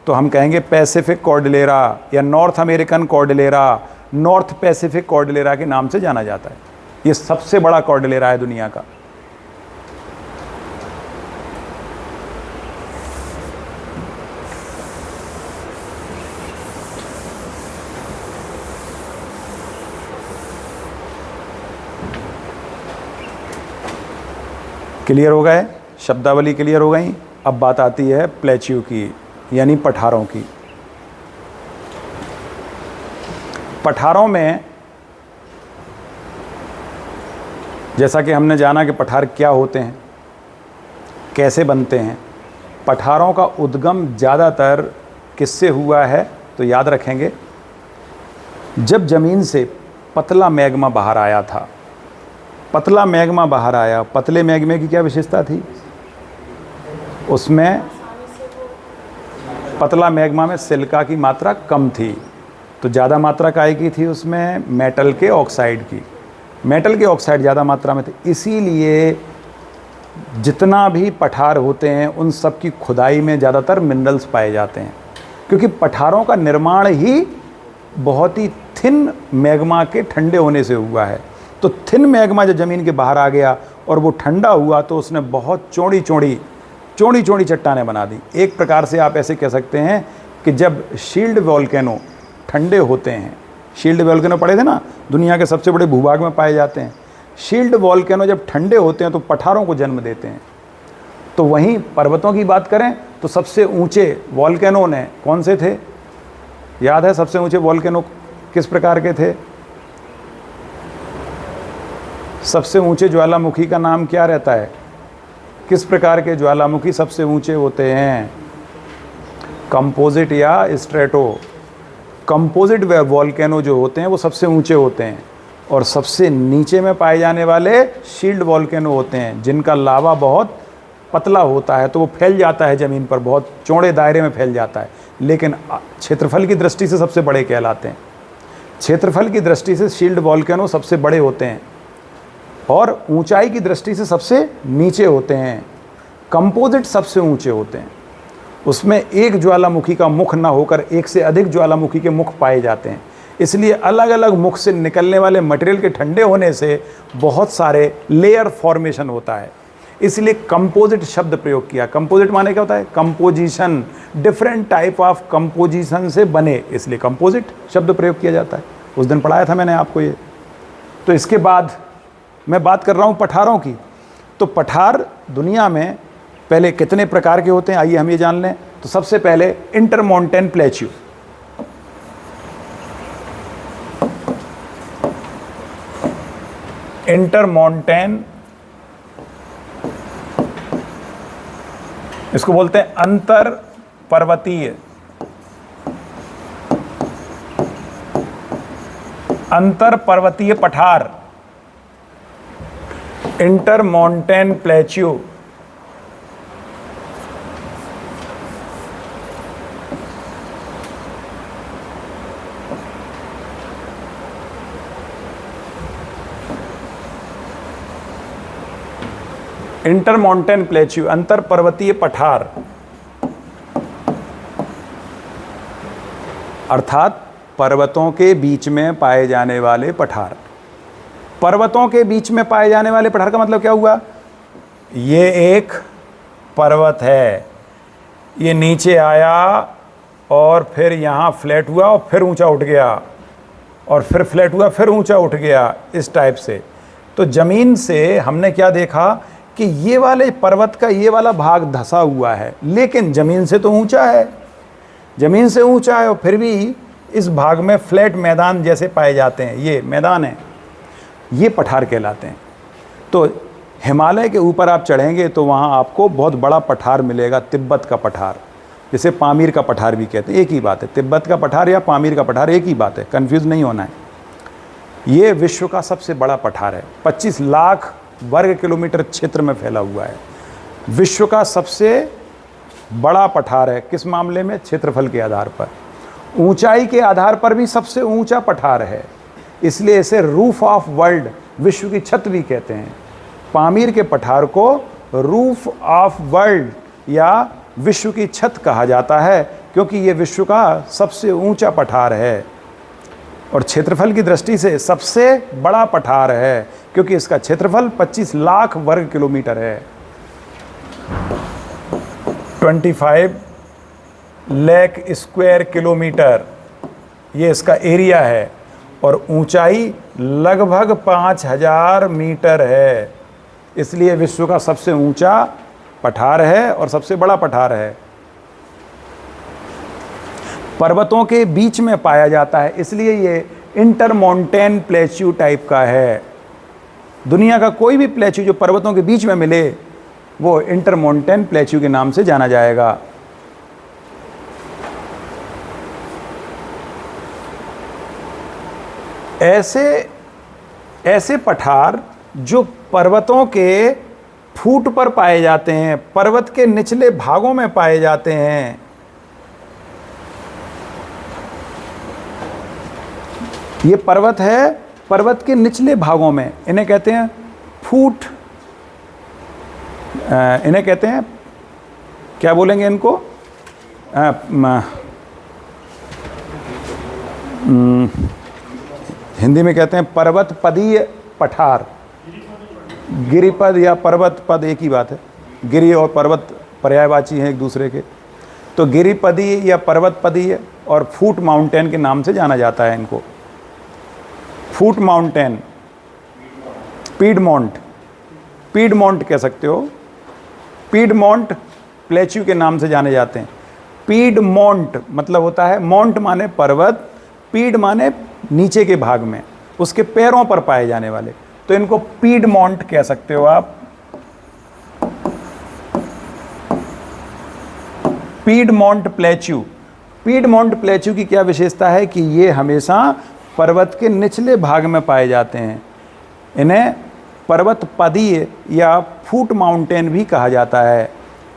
तो हम कहेंगे पैसिफिक कॉर्डिलेरा या north American Cordillera, north Pacific Cordillera के नाम से जाना जाता है। ये सबसे बड़ा कॉर्डिलेरा है दुनिया का। क्लियर हो गए, शब्दावली क्लियर हो गई। अब बात आती है प्लेच्यू की, यानी पठारों की। पठारों में जैसा कि हमने जाना कि पठार क्या होते हैं, कैसे बनते हैं। पठारों का उद्गम ज़्यादातर किससे हुआ है तो याद रखेंगे, जब ज़मीन से पतला मैग्मा बाहर आया था। पतला मैग्मा बाहर आया, पतले मैग्मे की क्या विशेषता थी? उसमें पतला मैग्मा में सिलिका की मात्रा कम थी, तो ज़्यादा मात्रा काय की थी उसमें? मेटल के ऑक्साइड की। मेटल के ऑक्साइड ज़्यादा मात्रा में थे, इसीलिए जितना भी पठार होते हैं उन सब की खुदाई में ज़्यादातर मिनरल्स पाए जाते हैं, क्योंकि पठारों का निर्माण ही बहुत ही थिन मैग्मा के ठंडे होने से हुआ है। तो थिन मैग्मा जब ज़मीन के बाहर आ गया और वो ठंडा हुआ तो उसने बहुत चौड़ी चौड़ी चट्टानें बना दी। एक प्रकार से आप ऐसे कह सकते हैं कि जब शील्ड वोल्केनो ठंडे होते हैं, शील्ड वोल्केनो पड़े थे ना, दुनिया के सबसे बड़े भूभाग में पाए जाते हैं। शील्ड वोल्केनो जब ठंडे होते हैं तो पठारों को जन्म देते हैं। तो वहीं पर्वतों की बात करें तो सबसे ऊंचे वोल्केनो ने कौन से थे? याद है सबसे ऊंचे वोल्केनो किस प्रकार के थे? सबसे ऊंचे ज्वालामुखी का नाम क्या रहता है? किस प्रकार के ज्वालामुखी सबसे ऊंचे होते हैं? कंपोजिट या स्ट्रेटो? कंपोजिट वोल्केनो जो होते हैं वो सबसे ऊंचे होते हैं, और सबसे नीचे में पाए जाने वाले शील्ड वोल्केनो होते हैं, जिनका लावा बहुत पतला होता है तो वो फैल जाता है ज़मीन पर, बहुत चौड़े दायरे में फैल जाता है, लेकिन क्षेत्रफल की दृष्टि से सबसे बड़े कहलाते हैं। क्षेत्रफल की दृष्टि से शील्ड वोल्केनो सबसे बड़े होते हैं और ऊंचाई की दृष्टि से सबसे नीचे होते हैं। कंपोजिट सबसे ऊंचे होते हैं, उसमें एक ज्वालामुखी का मुख ना होकर एक से अधिक ज्वालामुखी के मुख पाए जाते हैं, इसलिए अलग अलग मुख से निकलने वाले मटेरियल के ठंडे होने से बहुत सारे लेयर फॉर्मेशन होता है, इसलिए कंपोजिट शब्द प्रयोग किया। कंपोजिट माने क्या होता है? Composition, different type of composition से बने, इसलिए कंपोजिट शब्द प्रयोग किया जाता है। उस दिन पढ़ाया था मैंने आपको ये। तो इसके बाद मैं बात कर रहा हूँ पठारों की। तो पठार दुनिया में पहले कितने प्रकार के होते हैं, आइए हम ये जान लें। तो सबसे पहले इंटरमाउंटेन प्लेच्यू। इंटरमाउंटेन इसको बोलते हैं अंतर पर्वतीय, अंतर पर्वतीय पठार, inter mountain plateau. Inter mountain plateau, अंतर पर्वतीय पठार, अर्थात पर्वतों के बीच में पाए जाने वाले पठार। पर्वतों के बीच में पाए जाने वाले पठार का मतलब क्या हुआ? ये एक पर्वत है, ये नीचे आया और फिर यहाँ फ्लैट हुआ और फिर ऊंचा उठ गया और फिर फ्लैट हुआ फिर ऊंचा उठ गया, इस टाइप से। तो ज़मीन से हमने क्या देखा कि ये वाले पर्वत का ये वाला भाग धंसा हुआ है, लेकिन ज़मीन से तो ऊंचा है, ज़मीन से ऊंचा है और फिर भी इस भाग में फ्लैट मैदान जैसे पाए जाते हैं, ये मैदान है, ये पठार कहलाते हैं। तो हिमालय के ऊपर आप चढ़ेंगे तो वहाँ आपको बहुत बड़ा पठार मिलेगा, तिब्बत का पठार, जिसे पामीर का पठार भी कहते हैं। एक ही बात है, तिब्बत का पठार या पामीर का पठार एक ही बात है, कंफ्यूज नहीं होना है। ये विश्व का सबसे बड़ा पठार है, 25 लाख वर्ग किलोमीटर क्षेत्र में फैला हुआ है। विश्व का सबसे बड़ा पठार है, किस मामले में? क्षेत्रफल के आधार पर। ऊंचाई के आधार पर भी सबसे ऊंचा पठार है, इसलिए इसे रूफ ऑफ वर्ल्ड, विश्व की छत भी कहते हैं। पामीर के पठार को रूफ ऑफ वर्ल्ड या विश्व की छत कहा जाता है, क्योंकि ये विश्व का सबसे ऊंचा पठार है और क्षेत्रफल की दृष्टि से सबसे बड़ा पठार है, क्योंकि इसका क्षेत्रफल 25 लाख वर्ग किलोमीटर है। 25 लाख स्क्वायर किलोमीटर ये इसका एरिया है और ऊंचाई लगभग 5000 मीटर है, इसलिए विश्व का सबसे ऊंचा पठार है और सबसे बड़ा पठार है। पर्वतों के बीच में पाया जाता है, इसलिए ये इंटर माउंटेन प्लेच्यू टाइप का है। दुनिया का कोई भी प्लेच्यू जो पर्वतों के बीच में मिले वो इंटर माउंटेन प्लेच्यू के नाम से जाना जाएगा। ऐसे पठार जो पर्वतों के फूट पर पाए जाते हैं, पर्वत के निचले भागों में पाए जाते हैं, ये पर्वत है, पर्वत के निचले भागों में, इन्हें कहते हैं फूट, इन्हें कहते हैं, क्या बोलेंगे इनको? हिंदी में कहते हैं पर्वत पदीय पठार। गिरिपद या पर्वत पद एक ही बात है, गिरि और पर्वत पर्यायवाची हैं एक दूसरे के। तो गिरिपदीय या पर्वत पदीय और फूट माउंटेन के नाम से जाना जाता है इनको। फूट माउंटेन, पीडमोंट, पीडमोंट कह सकते हो, पीडमोंट प्लेच्यू के नाम से जाने जाते हैं। पीडमोंट मतलब होता है, मोंट माने पर्वत, पीड माने नीचे के भाग में, उसके पैरों पर पाए जाने वाले, तो इनको पीडमोंट कह सकते हो आप। पीडमोंट प्लेच्यू, पीडमोंट प्लेच्यू की क्या विशेषता है कि ये हमेशा पर्वत के निचले भाग में पाए जाते हैं। इन्हें पर्वत पदीय या फूट माउंटेन भी कहा जाता है,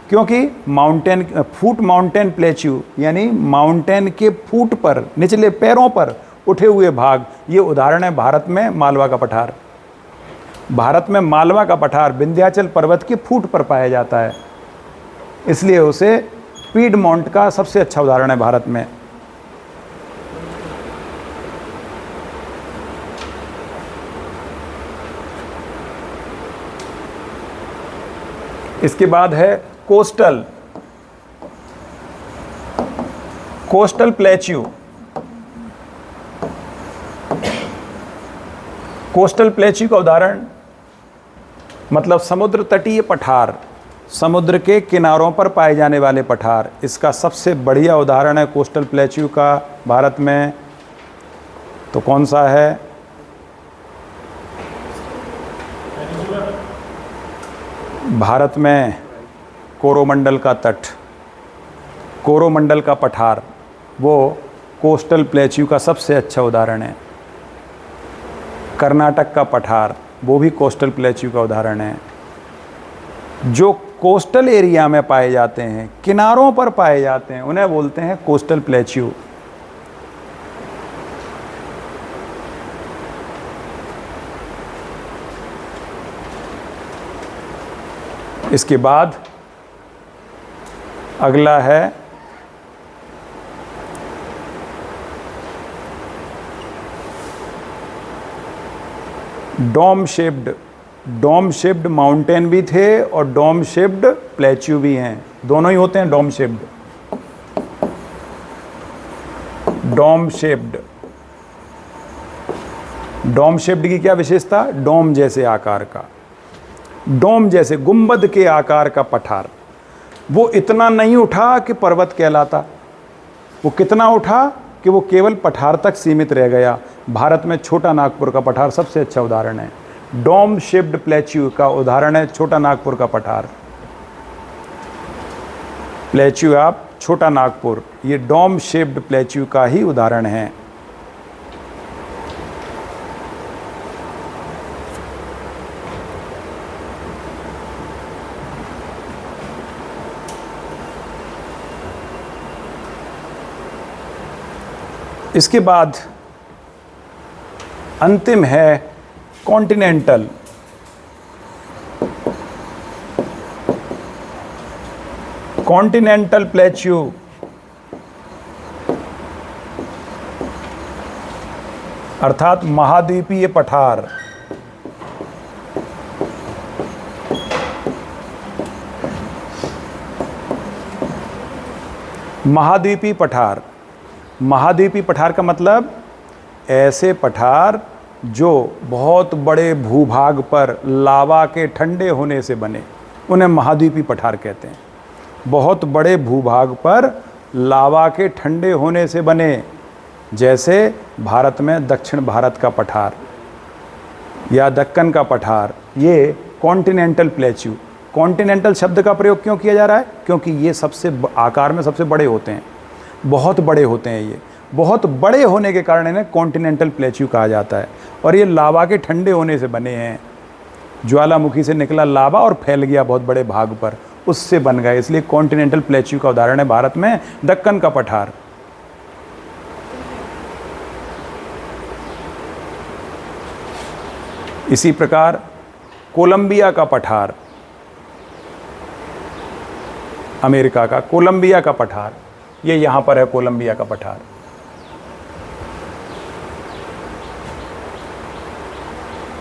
क्योंकि माउंटेन, फूट माउंटेन प्लेच्यू यानी माउंटेन के फूट पर, निचले पैरों पर उठे हुए भाग। ये उदाहरण है भारत में मालवा का पठार। भारत में मालवा का पठार विंध्याचल पर्वत के फूट पर पाया जाता है, इसलिए उसे पीडमोंट का सबसे अच्छा उदाहरण है भारत में। इसके बाद है coastal, coastal plateau. Coastal plateau का उदाहरण मतलब समुद्र तटीय पठार, समुद्र के किनारों पर पाए जाने वाले पठार। इसका सबसे बढ़िया उदाहरण है कोस्टल प्लेच्यू का भारत में, तो कौन सा है? भारत में कोरोमंडल का तट, कोरोमंडल का पठार, वो कोस्टल प्लेच्यू का सबसे अच्छा उदाहरण है। कर्नाटक का पठार, वो भी कोस्टल प्लेच्यू का उदाहरण है। जो कोस्टल एरिया में पाए जाते हैं, किनारों पर पाए जाते हैं, उन्हें बोलते हैं कोस्टल प्लेच्यू। इसके बाद अगला है dome shaped. Dome shaped mountain भी थे और डोम शेप्ड प्लेच्यू भी हैं, दोनों ही होते हैं dome shaped. Dome shaped, dome shaped की क्या विशेषता? डोम जैसे आकार का, डोम जैसे गुंबद के आकार का पठार। वो इतना नहीं उठा कि पर्वत कहलाता, वो कितना उठा कि वो केवल पठार तक सीमित रह गया। भारत में छोटा नागपुर का पठार सबसे अच्छा उदाहरण है। डोम शेप्ड प्लेच्यू का उदाहरण है छोटा नागपुर का पठार। प्लेच्यू आप छोटा नागपुर, ये डोम शेप्ड प्लेच्यू का ही उदाहरण है। इसके बाद अंतिम है कॉन्टिनेंटल। कॉन्टिनेंटल प्लेच्यू अर्थात महाद्वीपीय पठार। महाद्वीपीय पठार, महाद्वीपीय पठार का मतलब ऐसे पठार जो बहुत बड़े भूभाग पर लावा के ठंडे होने से बने, उन्हें महाद्वीपीय पठार कहते हैं। बहुत बड़े भूभाग पर लावा के ठंडे होने से बने, जैसे भारत में दक्षिण भारत का पठार या दक्कन का पठार, ये कॉन्टिनेंटल प्लेच्यू। कॉन्टिनेंटल शब्द का प्रयोग क्यों किया जा रहा है? क्योंकि ये सबसे आकार में सबसे बड़े होते हैं, बहुत बड़े होते हैं। ये बहुत बड़े होने के कारण इन्हें कॉन्टिनेंटल प्लेच्यू कहा जाता है। और ये लावा के ठंडे होने से बने हैं। ज्वालामुखी से निकला लावा और फैल गया बहुत बड़े भाग पर, उससे बन गए, इसलिए कॉन्टिनेंटल प्लेच्यू का उदाहरण है भारत में दक्कन का पठार। इसी प्रकार कोलंबिया का पठार, अमेरिका का कोलंबिया का पठार, ये यहां पर है कोलंबिया का पठार।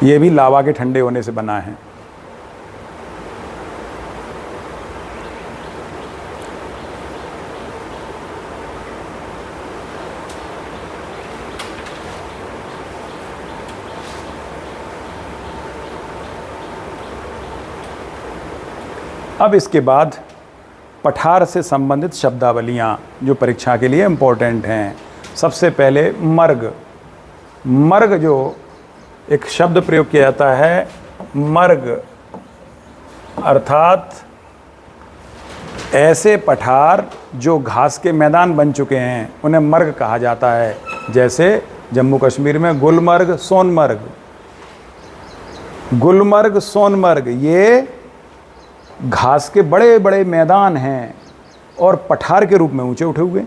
ये भी लावा के ठंडे होने से बना है। अब इसके बाद पठार से संबंधित शब्दावलियाँ जो परीक्षा के लिए इम्पोर्टेंट हैं। सबसे पहले मर्ग। मर्ग जो एक शब्द प्रयोग किया जाता है, मर्ग अर्थात ऐसे पठार जो घास के मैदान बन चुके हैं, उन्हें मर्ग कहा जाता है। जैसे जम्मू कश्मीर में गुलमर्ग, सोनमर्ग। गुलमर्ग, सोनमर्ग ये घास के बड़े बड़े मैदान हैं और पठार के रूप में ऊंचे उठे हुए,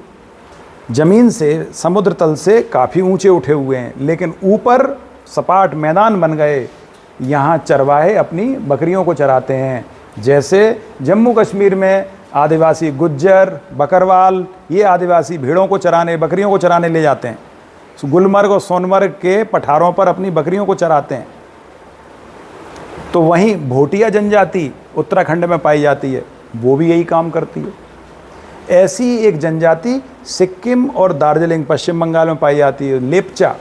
ज़मीन से, समुद्र तल से काफ़ी ऊंचे उठे हुए हैं, लेकिन ऊपर सपाट मैदान बन गए। यहाँ चरवाहे अपनी बकरियों को चराते हैं। जैसे जम्मू कश्मीर में आदिवासी गुज्जर, बकरवाल, ये आदिवासी भेड़ों को चराने, बकरियों को चराने ले जाते हैं। तो गुलमर्ग और सोनमर्ग के पठारों पर अपनी बकरियों को चराते हैं। तो वहीं भोटिया जनजाति उत्तराखंड में पाई जाती है, वो भी यही काम करती है। ऐसी एक जनजाति सिक्किम और दार्जिलिंग पश्चिम बंगाल में पाई जाती है, लेप्चा।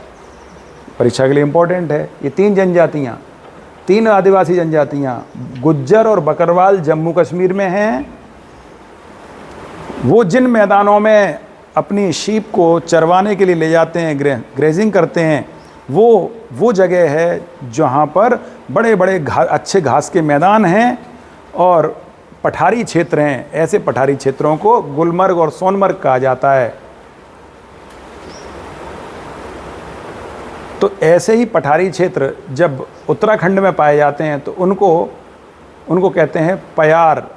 परीक्षा के लिए इम्पोर्टेंट है। ये तीन जनजातियाँ, तीन आदिवासी जनजातियाँ, गुज्जर और बकरवाल जम्मू कश्मीर में हैं। वो जिन मैदानों में अपनी शीप को चरवाने के लिए ले जाते हैं, ग्रेजिंग करते हैं, वो जगह है जहाँ पर बड़े बड़े अच्छे घास के मैदान हैं और पठारी क्षेत्र हैं, ऐसे पठारी क्षेत्रों को गुलमर्ग और सोनमर्ग कहा जाता है। तो ऐसे ही पठारी क्षेत्र जब उत्तराखंड में पाए जाते हैं तो उनको कहते हैं पयार।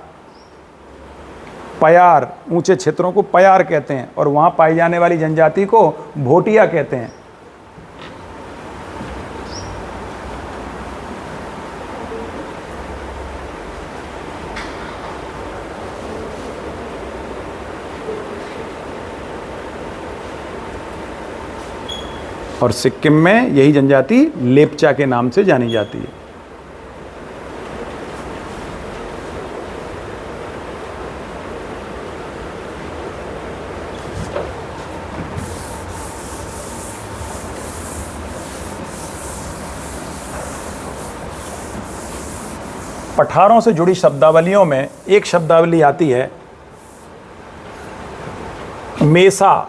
पयार, ऊंचे क्षेत्रों को पयार कहते हैं, और वहाँ पाई जाने वाली जनजाति को भोटिया कहते हैं। और सिक्किम में यही जनजाति लेपचा के नाम से जानी जाती है। पठारों से जुड़ी शब्दावलियों में एक शब्दावली आती है मेसा।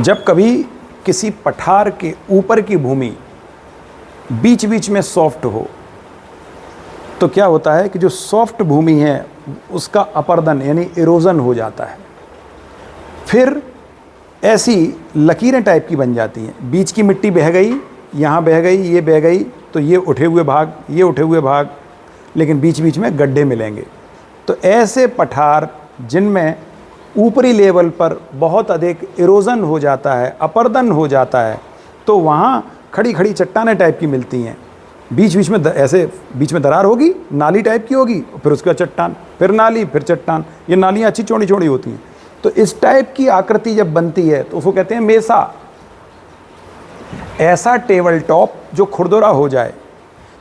जब कभी किसी पठार के ऊपर की भूमि बीच बीच में सॉफ्ट हो तो क्या होता है कि जो सॉफ्ट भूमि है उसका अपरदन यानी इरोजन हो जाता है। फिर ऐसी लकीरें टाइप की बन जाती हैं। बीच की मिट्टी बह गई, यहाँ बह गई, ये बह गई, तो ये उठे हुए भाग, ये उठे हुए भाग, लेकिन बीच बीच में गड्ढे मिलेंगे। तो ऐसे पठार जिनमें ऊपरी लेवल पर बहुत अधिक इरोजन हो जाता है, अपरदन हो जाता है, तो वहाँ खड़ी खड़ी चट्टानें टाइप की मिलती हैं। बीच बीच में ऐसे बीच में दरार होगी, नाली टाइप की होगी, फिर उसके बाद चट्टान, फिर नाली, फिर चट्टान। ये नालियाँ अच्छी चौड़ी चौड़ी होती हैं। तो इस टाइप की आकृति जब बनती है तो उसको कहते हैं मेसा। ऐसा टेबल टॉप जो खुरदुरा हो जाए,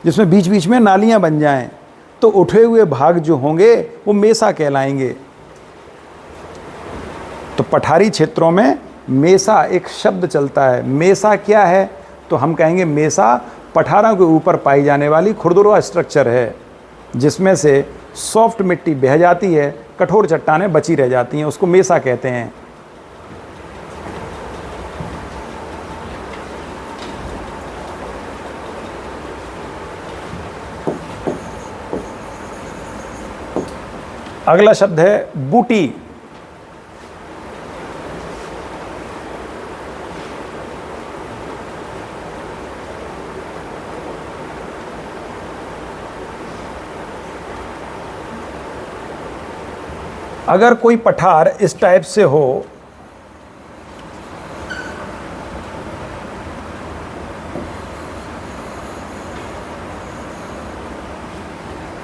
जिसमें बीच बीच में नालियाँ बन जाएं, तो उठे हुए भाग जो होंगे वो मेसा कहलाएंगे। तो पठारी क्षेत्रों में मेसा एक शब्द चलता है। मेसा क्या है? तो हम कहेंगे मेसा पठारों के ऊपर पाई जाने वाली खुरदुरा स्ट्रक्चर है, जिसमें से सॉफ्ट मिट्टी बह जाती है, कठोर चट्टानें बची रह जाती हैं, उसको मेसा कहते हैं। अगला शब्द है बूटी। अगर कोई पठार इस टाइप से हो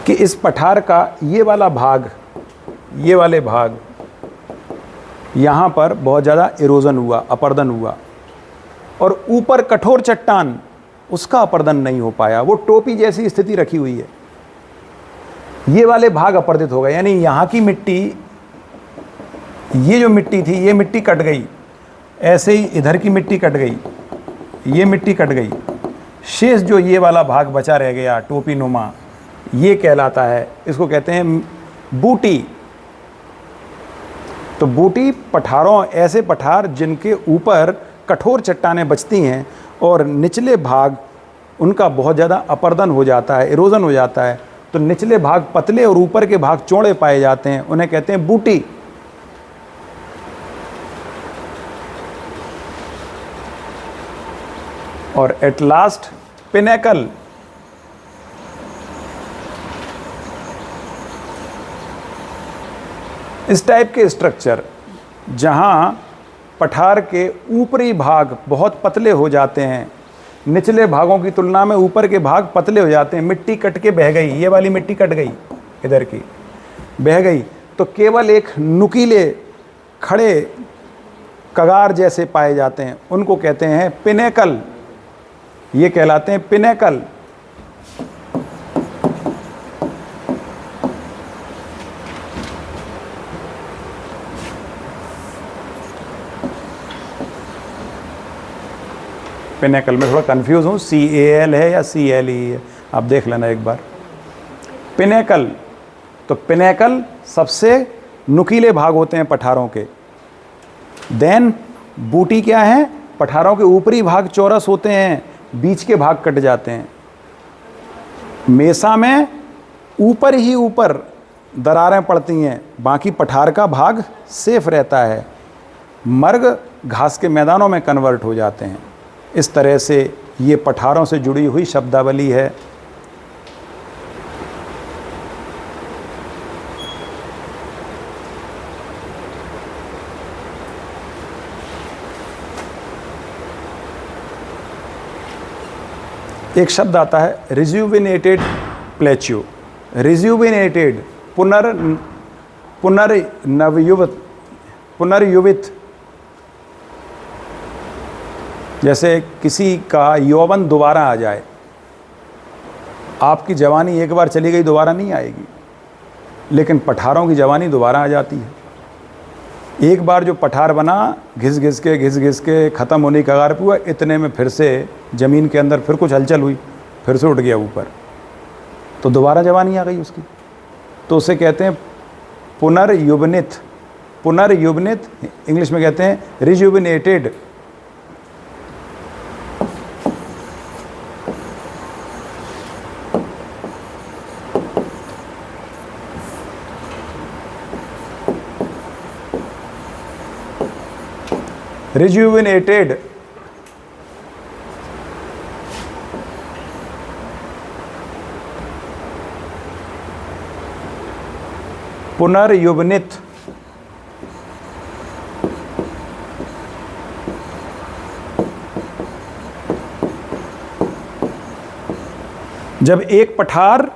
कि इस पठार का ये वाला भाग, ये वाले भाग, यहाँ पर बहुत ज़्यादा इरोजन हुआ, अपरदन हुआ, और ऊपर कठोर चट्टान, उसका अपरदन नहीं हो पाया, वो टोपी जैसी स्थिति रखी हुई है। ये वाले भाग अपरदित हो गए, यानी यहाँ की मिट्टी, ये जो मिट्टी थी, ये मिट्टी कट गई, ऐसे ही इधर की मिट्टी कट गई, ये मिट्टी कट गई, शेष जो ये वाला भाग बचा रह गया टोपी नुमा, ये कहलाता है, इसको कहते हैं बूटी। तो बूटी पठारों, ऐसे पठार जिनके ऊपर कठोर चट्टानें बचती हैं और निचले भाग उनका बहुत ज़्यादा अपरदन हो जाता है, इरोजन हो जाता है, तो निचले भाग पतले और ऊपर के भाग चौड़े पाए जाते हैं, उन्हें कहते हैं बूटी। और एट लास्ट पिनेकल। इस टाइप के स्ट्रक्चर जहां पठार के ऊपरी भाग बहुत पतले हो जाते हैं, निचले भागों की तुलना में ऊपर के भाग पतले हो जाते हैं, मिट्टी कट के बह गई, ये वाली मिट्टी कट गई, इधर की बह गई, तो केवल एक नुकीले खड़े कगार जैसे पाए जाते हैं, उनको कहते हैं पिनेकल। ये कहलाते हैं पिनेकल। पिनेकल में थोड़ा कंफ्यूज हूँ, CAL है या CLE है, आप देख लेना एक बार। पिनेकल, तो पिनेकल सबसे नुकीले भाग होते हैं पठारों के। देन बूटी क्या है? पठारों के ऊपरी भाग चौरस होते हैं, बीच के भाग कट जाते हैं। मेसा में ऊपर ही ऊपर दरारें पड़ती हैं, बाकी पठार का भाग सेफ रहता है। मर्ग घास के मैदानों में कन्वर्ट हो जाते हैं। इस तरह से ये पठारों से जुड़ी हुई शब्दावली है। एक शब्द आता है रिज्यूविनेटेड प्लेच्यू। रिज्यूविनेटेड पुनर्युवित, जैसे किसी का यौवन दोबारा आ जाए। आपकी जवानी एक बार चली गई दोबारा नहीं आएगी, लेकिन पठारों की जवानी दोबारा आ जाती है। एक बार जो पठार बना घिस घिस के ख़त्म होने की कगार पे हुआ, इतने में फिर से ज़मीन के अंदर फिर कुछ हलचल हुई, फिर से उठ गया ऊपर, तो दोबारा जवानी आ गई उसकी। तो उसे कहते हैं पुनर्युवनित। पुनर्युवनित इंग्लिश में कहते हैं रिजुविनेटेड। रिजुविनेटेड पुनर्युवनित। जब एक पठार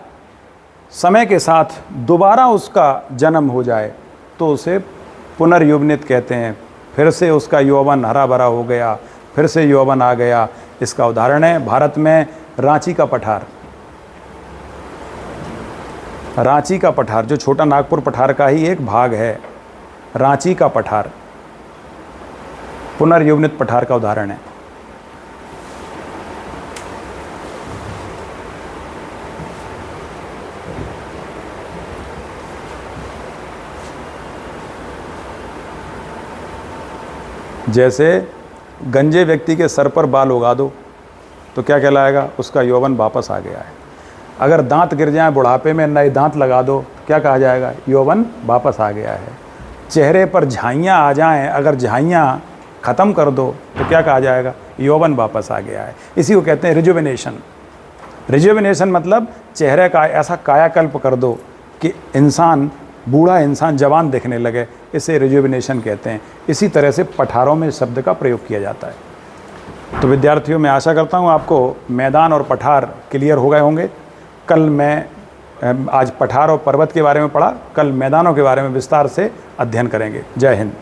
समय के साथ दोबारा उसका जन्म हो जाए तो उसे पुनर्युवनित कहते हैं। फिर से उसका यौवन हरा भरा हो गया, फिर से यौवन आ गया। इसका उदाहरण है भारत में रांची का पठार। रांची का पठार जो छोटा नागपुर पठार का ही एक भाग है, रांची का पठार पुनर्युवनित पठार का उदाहरण है। जैसे गंजे व्यक्ति के सर पर बाल उगा दो तो क्या कहलाएगा? उसका यौवन वापस आ गया है। अगर दांत गिर जाएं बुढ़ापे में, नए दांत लगा दो, क्या कहा जाएगा? यौवन वापस आ गया है। चेहरे पर झाइयाँ आ जाएं, अगर झाइयाँ ख़त्म कर दो तो क्या कहा जाएगा? यौवन वापस आ गया है। इसी को कहते हैं रिजुविनेशन। रिजुविनेशन मतलब चेहरे का ऐसा कायाकल्प कर दो कि इंसान, बूढ़ा इंसान जवान दिखने लगे, इसे रिजुविनेशन कहते हैं। इसी तरह से पठारों में शब्द का प्रयोग किया जाता है। तो विद्यार्थियों, मैं आशा करता हूँ आपको मैदान और पठार क्लियर हो गए होंगे। कल मैं आज पठार और पर्वत के बारे में पढ़ा, कल मैदानों के बारे में विस्तार से अध्ययन करेंगे। जय हिंद।